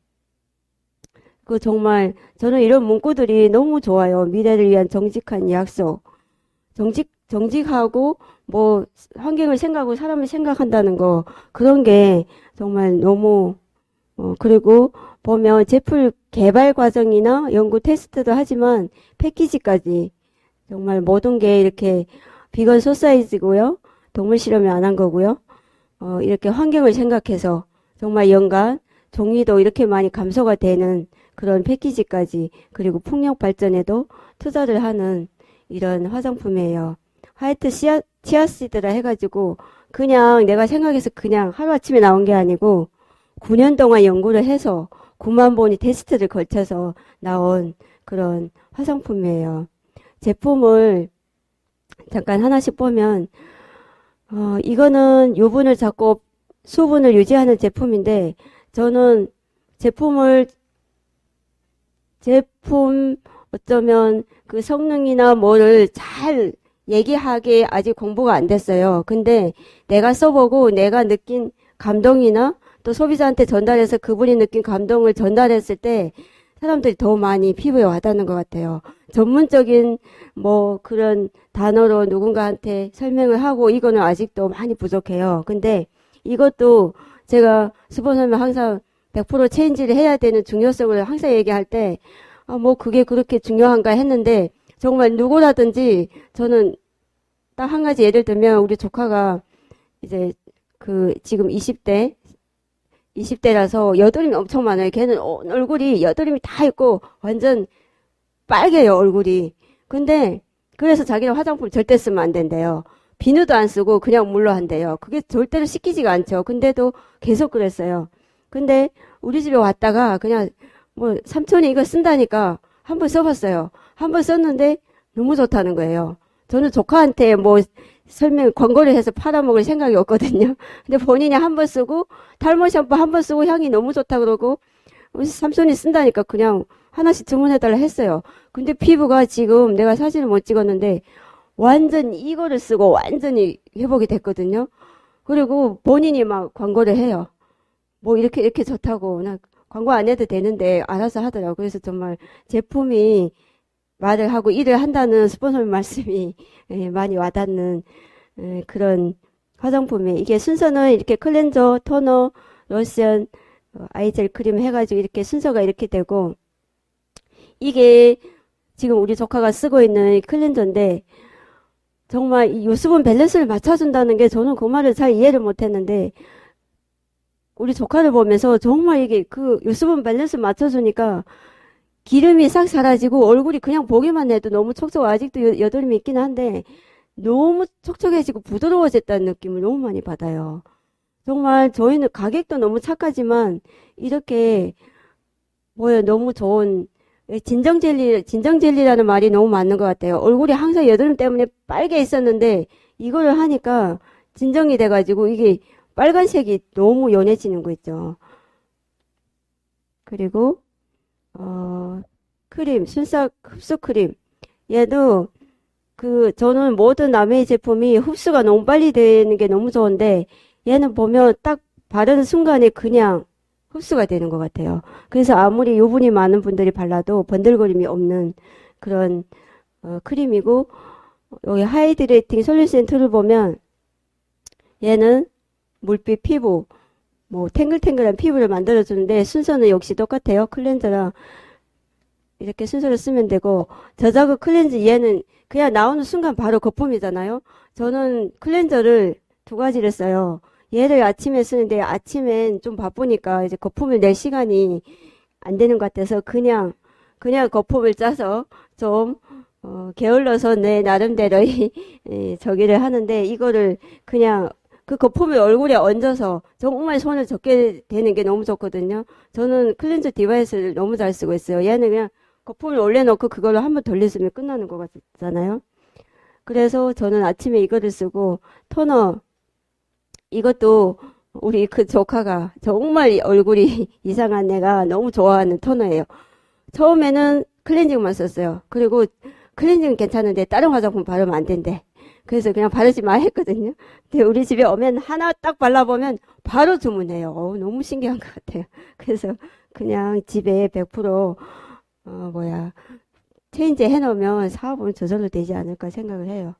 그 정말 저는 이런 문구들이 너무 좋아요. 미래를 위한 정직한 약속. 정직하고 뭐 환경을 생각하고 사람을 생각한다는 거 그런 게 정말 너무 그리고 보면 제품 개발 과정이나 연구 테스트도 하지만 패키지까지 정말 모든 게 이렇게 비건 소사이즈고요. 동물 실험이 안 한 거고요. 이렇게 환경을 생각해서 정말 연간 종이도 이렇게 많이 감소가 되는 그런 패키지까지 그리고 풍력 발전에도 투자를 하는 이런 화장품이에요. 화이트 치아씨드라 해가지고 그냥 내가 생각해서 그냥 하루아침에 나온 게 아니고 9년 동안 연구를 해서 9만 번이 테스트를 걸쳐서 나온 그런 화장품이에요. 제품을 잠깐 하나씩 보면 이거는 유분을 잡고 수분을 유지하는 제품인데 저는 제품 어쩌면 그 성능이나 뭐를 잘 얘기하기에 아직 공부가 안 됐어요. 근데 내가 써보고 내가 느낀 감동이나 또 소비자한테 전달해서 그분이 느낀 감동을 전달했을 때 사람들이 더 많이 피부에 와닿는 것 같아요. 전문적인 뭐 그런 단어로 누군가한테 설명을 하고 이거는 아직도 많이 부족해요. 근데 이것도 제가 스폰서면 항상 100% 체인지를 해야 되는 중요성을 항상 얘기할 때 뭐 그게 그렇게 중요한가 했는데 정말 누구라든지 저는 딱 한 가지 예를 들면 우리 조카가 이제 그 지금 20대라서 여드름이 엄청 많아요. 걔는 얼굴이 여드름이 다 있고 완전 빨개요, 얼굴이. 근데 그래서 자기는 화장품 절대 쓰면 안 된대요. 비누도 안 쓰고 그냥 물로 한대요. 그게 절대로 씻기지가 않죠. 근데도 계속 그랬어요. 근데 우리 집에 왔다가 그냥 뭐 삼촌이 이거 쓴다니까 한번 써봤어요. 한번 썼는데 너무 좋다는 거예요. 저는 조카한테 뭐 광고를 해서 팔아먹을 생각이 없거든요. 근데 본인이 한번 쓰고 탈모 샴푸 한번 쓰고 향이 너무 좋다 그러고 우리 삼촌이 쓴다니까 그냥 하나씩 주문해달라 했어요. 근데 피부가 지금 내가 사진을 못 찍었는데 완전 이거를 쓰고 완전히 회복이 됐거든요. 그리고 본인이 막 광고를 해요. 뭐 이렇게 좋다고 나 광고 안 해도 되는데 알아서 하더라고요. 그래서 정말 제품이 말을 하고 일을 한다는 스폰서님 말씀이 많이 와닿는 그런 화장품이에요. 이게 순서는 이렇게 클렌저, 토너, 로션, 아이젤 크림 해가지고 이렇게 순서가 이렇게 되고 이게 지금 우리 조카가 쓰고 있는 클렌저인데 정말 이 유수분 밸런스를 맞춰준다는 게 저는 그 말을 잘 이해를 못했는데 우리 조카를 보면서 정말 이게 그 유수분 밸런스 맞춰주니까 기름이 싹 사라지고 얼굴이 그냥 보기만 해도 너무 아직도 여드름이 있긴 한데 너무 촉촉해지고 부드러워졌다는 느낌을 너무 많이 받아요. 정말 저희는 가격도 너무 착하지만 이렇게 너무 좋은 진정젤리라는 말이 너무 맞는 것 같아요. 얼굴이 항상 여드름 때문에 빨개 있었는데 이거를 하니까 진정이 돼가지고 이게 빨간색이 너무 연해지는 거 있죠. 그리고 크림, 순삭 흡수 크림. 얘도 저는 모든 라메이 제품이 흡수가 너무 빨리 되는 게 너무 좋은데, 얘는 보면 딱 바르는 순간에 그냥 흡수가 되는 것 같아요. 그래서 아무리 유분이 많은 분들이 발라도 번들거림이 없는 그런 크림이고, 여기 하이드레이팅 솔루션 툴을 보면 얘는 물빛 피부, 뭐 탱글탱글한 피부를 만들어주는데 순서는 역시 똑같아요. 클렌저랑 이렇게 순서를 쓰면 되고, 저자극 클렌즈 얘는 그냥 나오는 순간 바로 거품이잖아요. 저는 클렌저를 두 가지를 써요. 얘를 아침에 쓰는데 아침엔 좀 바쁘니까 이제 거품을 낼 시간이 안 되는 것 같아서 그냥 거품을 짜서 좀 게을러서 내 나름대로의 저기를 하는데, 이거를 그냥 그 거품을 얼굴에 얹어서 정말 손을 적게 대는 게 너무 좋거든요. 저는 클렌저 디바이스를 너무 잘 쓰고 있어요. 얘는 그냥 거품을 올려놓고 그걸로 한번 돌렸으면 끝나는 것 같잖아요. 그래서 저는 아침에 이거를 쓰고, 토너 이것도 우리 그 조카가 정말 얼굴이 이상한 애가 너무 좋아하는 토너예요. 처음에는 클렌징만 썼어요. 그리고 클렌징은 괜찮은데 다른 화장품 바르면 안 된대. 그래서 그냥 바르지 마 했거든요. 근데 우리 집에 오면 하나 딱 발라보면 바로 주문해요. 너무 신기한 것 같아요. 그래서 그냥 집에 100% 체인지 해놓으면 사업은 저절로 되지 않을까 생각을 해요.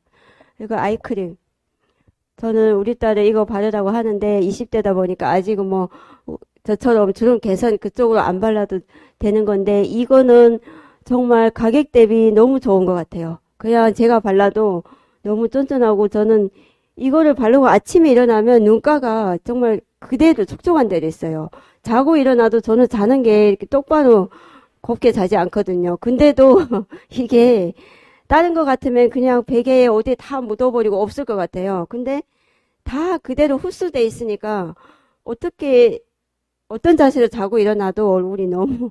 그리고 아이크림. 저는 우리 딸이 이거 바르라고 하는데 20대다 보니까 아직은 뭐 저처럼 주름 개선 그쪽으로 안 발라도 되는 건데, 이거는 정말 가격 대비 너무 좋은 것 같아요. 그냥 제가 발라도 너무 쫀쫀하고, 저는 이거를 바르고 아침에 일어나면 눈가가 정말 그대로 촉촉한 데도 있어요. 자고 일어나도 저는 자는 게 이렇게 똑바로 곱게 자지 않거든요. 근데도 이게 다른 거 같으면 그냥 베개에 어디에 다 묻어버리고 없을 것 같아요. 근데 다 그대로 흡수돼 있으니까 어떻게 어떤 자세로 자고 일어나도 얼굴이 너무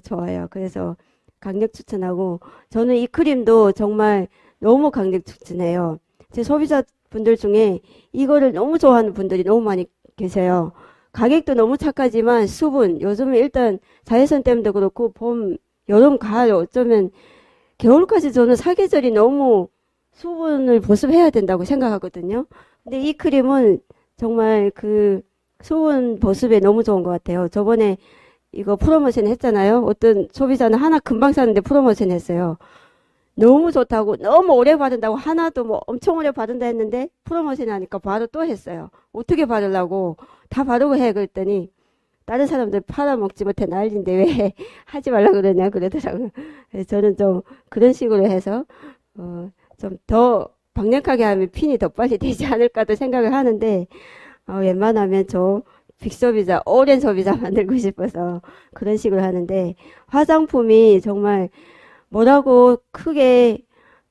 좋아요. 그래서 강력 추천하고, 저는 이 크림도 정말 너무 강력 추천해요. 제 소비자분들 중에 이거를 너무 좋아하는 분들이 너무 많이 계세요. 가격도 너무 착하지만 수분, 요즘에 일단 자외선 때문에도 그렇고 봄, 여름, 가을 어쩌면 겨울까지 저는 사계절이 너무 수분을 보습해야 된다고 생각하거든요. 근데 이 크림은 정말 그 수분 보습에 너무 좋은 것 같아요. 저번에 이거 프로모션 했잖아요. 어떤 소비자는 하나 금방 샀는데 프로모션 했어요. 너무 좋다고, 너무 오래 바른다고, 하나도 뭐 엄청 오래 바른다 했는데 프로모션 하니까 바로 또 했어요. 어떻게 바르려고 다 바르고 해 그랬더니 다른 사람들 팔아먹지 못해 난리인데 왜 하지 말라 그러냐 그러더라고요. 그래서 저는 좀 그런 식으로 해서 좀 더 강력하게 하면 핀이 더 빨리 되지 않을까도 생각을 하는데, 웬만하면 좀 빅소비자, 오랜 소비자 만들고 싶어서 그런 식으로 하는데, 화장품이 정말 뭐라고 크게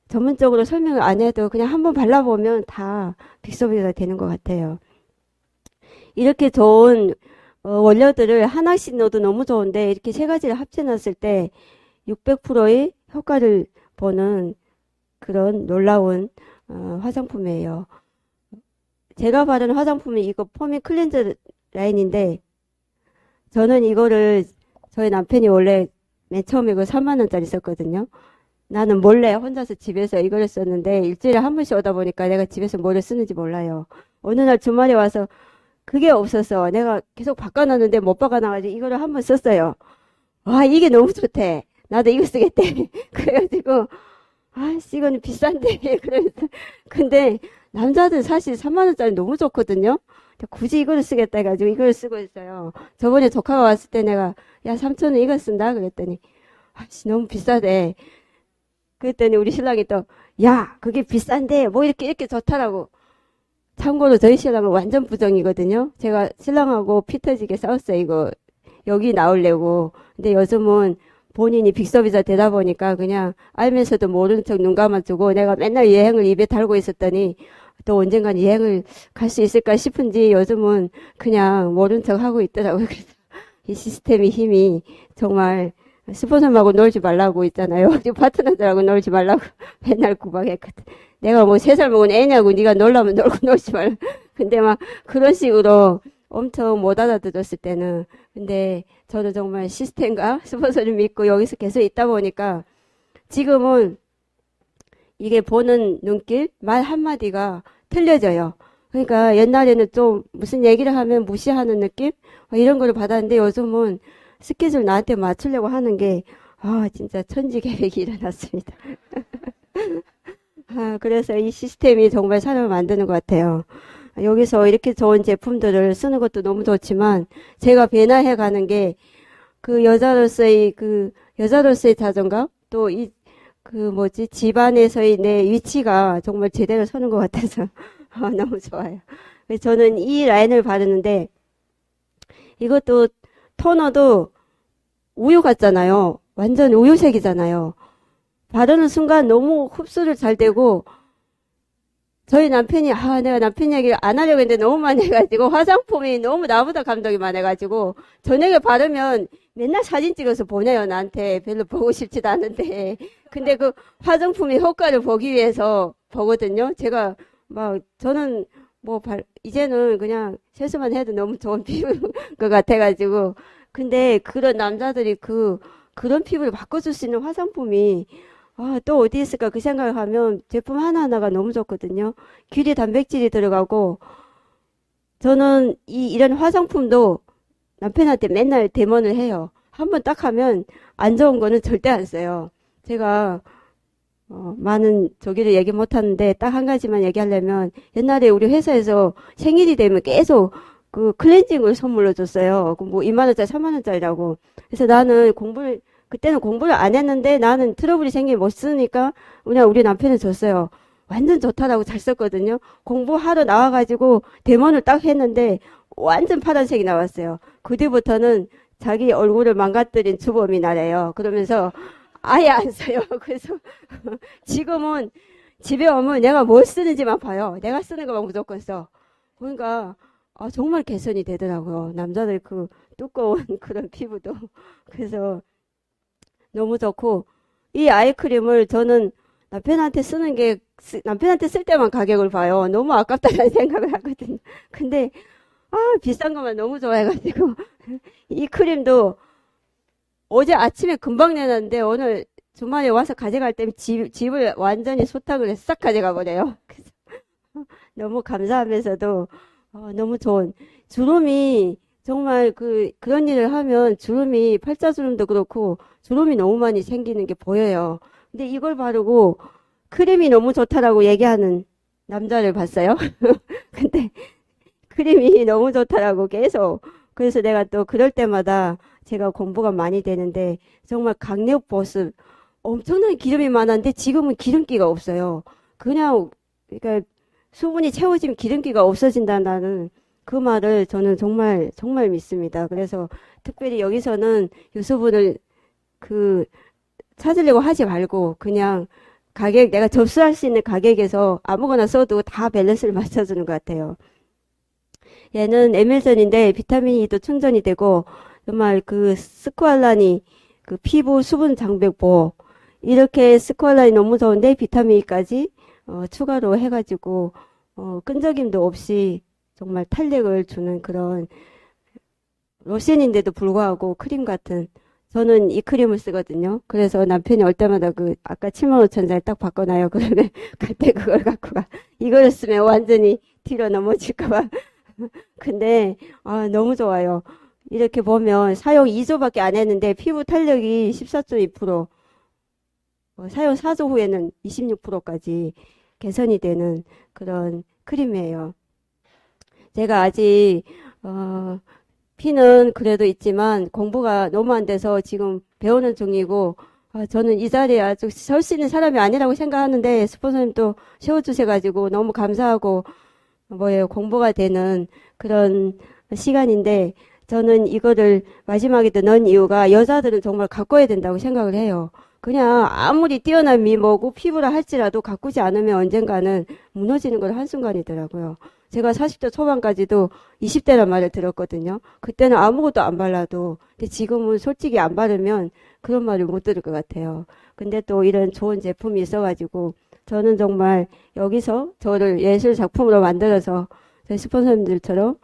전문적으로 설명을 안 해도 그냥 한번 발라보면 다 빅소비자가 되는 것 같아요. 이렇게 좋은 원료들을 하나씩 넣어도 너무 좋은데, 이렇게 세 가지를 합쳐놨을 때 600%의 효과를 보는 그런 놀라운 화장품이에요. 제가 바르는 화장품이 이거 폼이 클렌저 라인인데, 저는 이거를 저희 남편이 원래 맨 처음에 이거 3만 원짜리 썼거든요. 나는 몰래 혼자서 집에서 이거를 썼는데 일주일에 한 번씩 오다 보니까 내가 집에서 뭐를 쓰는지 몰라요. 어느 날 주말에 와서 그게 없어서 내가 계속 바꿔놨는데 못 바꿔놔가지고 이거를 한 번 썼어요. 와, 이게 너무 좋대. 나도 이거 쓰겠대. 그래가지고 아씨 이거는 비싼데 그래서 근데 남자들 사실 3만 원짜리 너무 좋거든요. 굳이 이거를 쓰겠다 해가지고 이걸 쓰고 있어요. 저번에 조카가 왔을 때 내가 야 3,000원 이거 쓴다 그랬더니 아씨 너무 비싸대. 그랬더니 우리 신랑이 또 야 그게 비싼데 뭐 이렇게 좋다라고. 참고로 저희 신랑은 완전 부정이거든요. 제가 신랑하고 피 터지게 싸웠어요. 이거 여기 나오려고. 근데 요즘은 본인이 빅서비스 되다 보니까 그냥 알면서도 모르는 척 눈 감아주고, 내가 맨날 여행을 입에 달고 있었더니 또 언젠간 여행을 갈 수 있을까 싶은지 요즘은 그냥 모른 척 하고 있더라고요. 그래서 이 시스템의 힘이 정말, 스폰서하고 놀지 말라고 있잖아요. 우리 파트너들하고 놀지 말라고 맨날 구박했거든. 내가 뭐 3살 먹은 애냐고 네가 놀라면 놀고 놀지 말라. 근데 막 그런 식으로 엄청 못 알아들었을 때는. 근데 저는 정말 시스템과 스폰서를 믿고 여기서 계속 있다 보니까 지금은 이게 보는 눈길, 말 한마디가 틀려져요. 그러니까 옛날에는 좀 무슨 얘기를 하면 무시하는 느낌? 이런 걸 받았는데 요즘은 스케줄 나한테 맞추려고 하는 게, 진짜 천지개벽이 일어났습니다. 그래서 이 시스템이 정말 사람을 만드는 것 같아요. 여기서 이렇게 좋은 제품들을 쓰는 것도 너무 좋지만, 제가 변화해 가는 게, 여자로서의 자존감? 또 집안에서의 내 위치가 정말 제대로 서는 것 같아서, 너무 좋아요. 그래서 저는 이 라인을 바르는데, 이것도, 토너도 우유 같잖아요. 완전 우유색이잖아요. 바르는 순간 너무 흡수를 잘 되고, 저희 남편이, 내가 남편 얘기를 안 하려고 했는데 너무 많이 해가지고, 화장품이 너무 나보다 감동이 많아가지고, 저녁에 바르면 맨날 사진 찍어서 보내요, 나한테. 별로 보고 싶지도 않은데. 근데 그 화장품의 효과를 보기 위해서 보거든요. 제가 저는 이제는 그냥 세수만 해도 너무 좋은 피부인 것 같아가지고. 근데 그런 남자들이 그런 피부를 바꿔줄 수 있는 화장품이 또 어디 있을까 그 생각을 하면 제품 하나하나가 너무 좋거든요. 귀리 단백질이 들어가고 저는 이런 화장품도 남편한테 맨날 대면을 해요. 한번 딱 하면 안 좋은 거는 절대 안 써요. 제가 많은 저기를 얘기 못 하는데 딱 한 가지만 얘기하려면 옛날에 우리 회사에서 생일이 되면 계속 그 클렌징을 선물로 줬어요. 2만 원짜리, 3만 원짜리라고. 그래서 나는 그때는 공부를 안 했는데 나는 트러블이 생기면 못 쓰니까 그냥 우리 남편은 줬어요. 완전 좋다라고 잘 썼거든요. 공부하러 나와가지고 데모를 딱 했는데 완전 파란색이 나왔어요. 그 뒤부터는 자기 얼굴을 망가뜨린 주범이 나래요. 그러면서 아예 안 써요. 그래서 지금은 집에 오면 내가 뭘 쓰는지만 봐요. 내가 쓰는 것만 무조건 써. 그러니까 정말 개선이 되더라고요. 남자들 그 두꺼운 그런 피부도. 그래서 너무 좋고 이 아이크림을 저는 남편한테 남편한테 쓸 때만 가격을 봐요. 너무 아깝다는 생각을 하거든요. 근데 비싼 것만 너무 좋아해가지고 이 크림도 어제 아침에 금방 내놨는데 오늘 주말에 와서 가져갈 때면 집을 완전히 소탕을 해서 싹 가져가 버려요. 그래서 너무 감사하면서도 너무 좋은 주름이 정말 그런 일을 하면 주름이 팔자주름도 그렇고 주름이 너무 많이 생기는 게 보여요. 근데 이걸 바르고 크림이 너무 좋다라고 얘기하는 남자를 봤어요. 근데 크림이 너무 좋다라고 계속. 그래서 내가 또 그럴 때마다 제가 공부가 많이 되는데 정말 강력 보습 엄청난 기름이 많았는데 지금은 기름기가 없어요. 그러니까 수분이 채워지면 기름기가 없어진다는 그 말을 저는 정말 정말 믿습니다. 그래서 특별히 여기서는 유수분을 찾으려고 하지 말고 그냥 내가 접수할 수 있는 가격에서 아무거나 써도 다 밸런스를 맞춰주는 것 같아요. 얘는 에밀전인데 비타민 E도 충전이 되고 정말 스쿠알란이 피부 수분 장벽 보호 이렇게 스쿠알란이 너무 좋은데 비타민 E까지 추가로 해가지고 끈적임도 없이 정말 탄력을 주는 그런 로션인데도 불구하고 크림 같은 저는 이 크림을 쓰거든요. 그래서 남편이 올 때마다 아까 75,000원짜리 딱 바꿔놔요. 그러면 그때 그걸 갖고 가. 이걸 쓰면 완전히 뒤로 넘어질까봐. 근데 너무 좋아요. 이렇게 보면 사용 2조밖에 안 했는데 피부 탄력이 14.2%, 사용 4조 후에는 26%까지 개선이 되는 그런 크림이에요. 제가 아직 피는 그래도 있지만 공부가 너무 안 돼서 지금 배우는 중이고 저는 이 자리에 아주 설 수 있는 사람이 아니라고 생각하는데 스폰서님도 세워주셔가지고 너무 감사하고 공부가 되는 그런 시간인데 저는 이거를 마지막에 넣은 이유가 여자들은 정말 가꿔야 된다고 생각을 해요. 그냥 아무리 뛰어난 미모고 피부라 할지라도 가꾸지 않으면 언젠가는 무너지는 걸 한순간이더라고요. 제가 40대 초반까지도 20대란 말을 들었거든요. 그때는 아무것도 안 발라도. 근데 지금은 솔직히 안 바르면 그런 말을 못 들을 것 같아요. 근데 또 이런 좋은 제품이 있어가지고 저는 정말 여기서 저를 예술 작품으로 만들어서 저희 스폰서님들처럼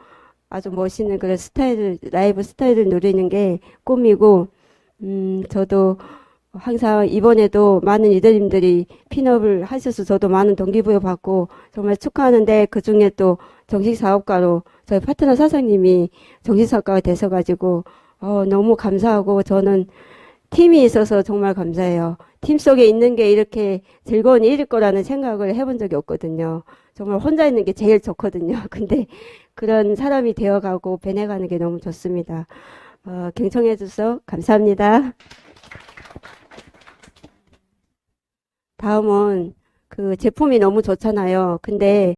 아주 멋있는 그런 라이브 스타일을 누리는 게 꿈이고, 저도 항상 이번에도 많은 리더님들이 핀업을 하셔서 저도 많은 동기부여 받고 정말 축하하는데 그중에 또 정식사업가로 저희 파트너 사장님이 정식사업가가 되셔가지고 너무 감사하고 저는 팀이 있어서 정말 감사해요. 팀 속에 있는 게 이렇게 즐거운 일일 거라는 생각을 해본 적이 없거든요. 정말 혼자 있는 게 제일 좋거든요. 근데 그런 사람이 되어가고 변해가는 게 너무 좋습니다. 경청해줘서 감사합니다. 다음은 그 제품이 너무 좋잖아요. 근데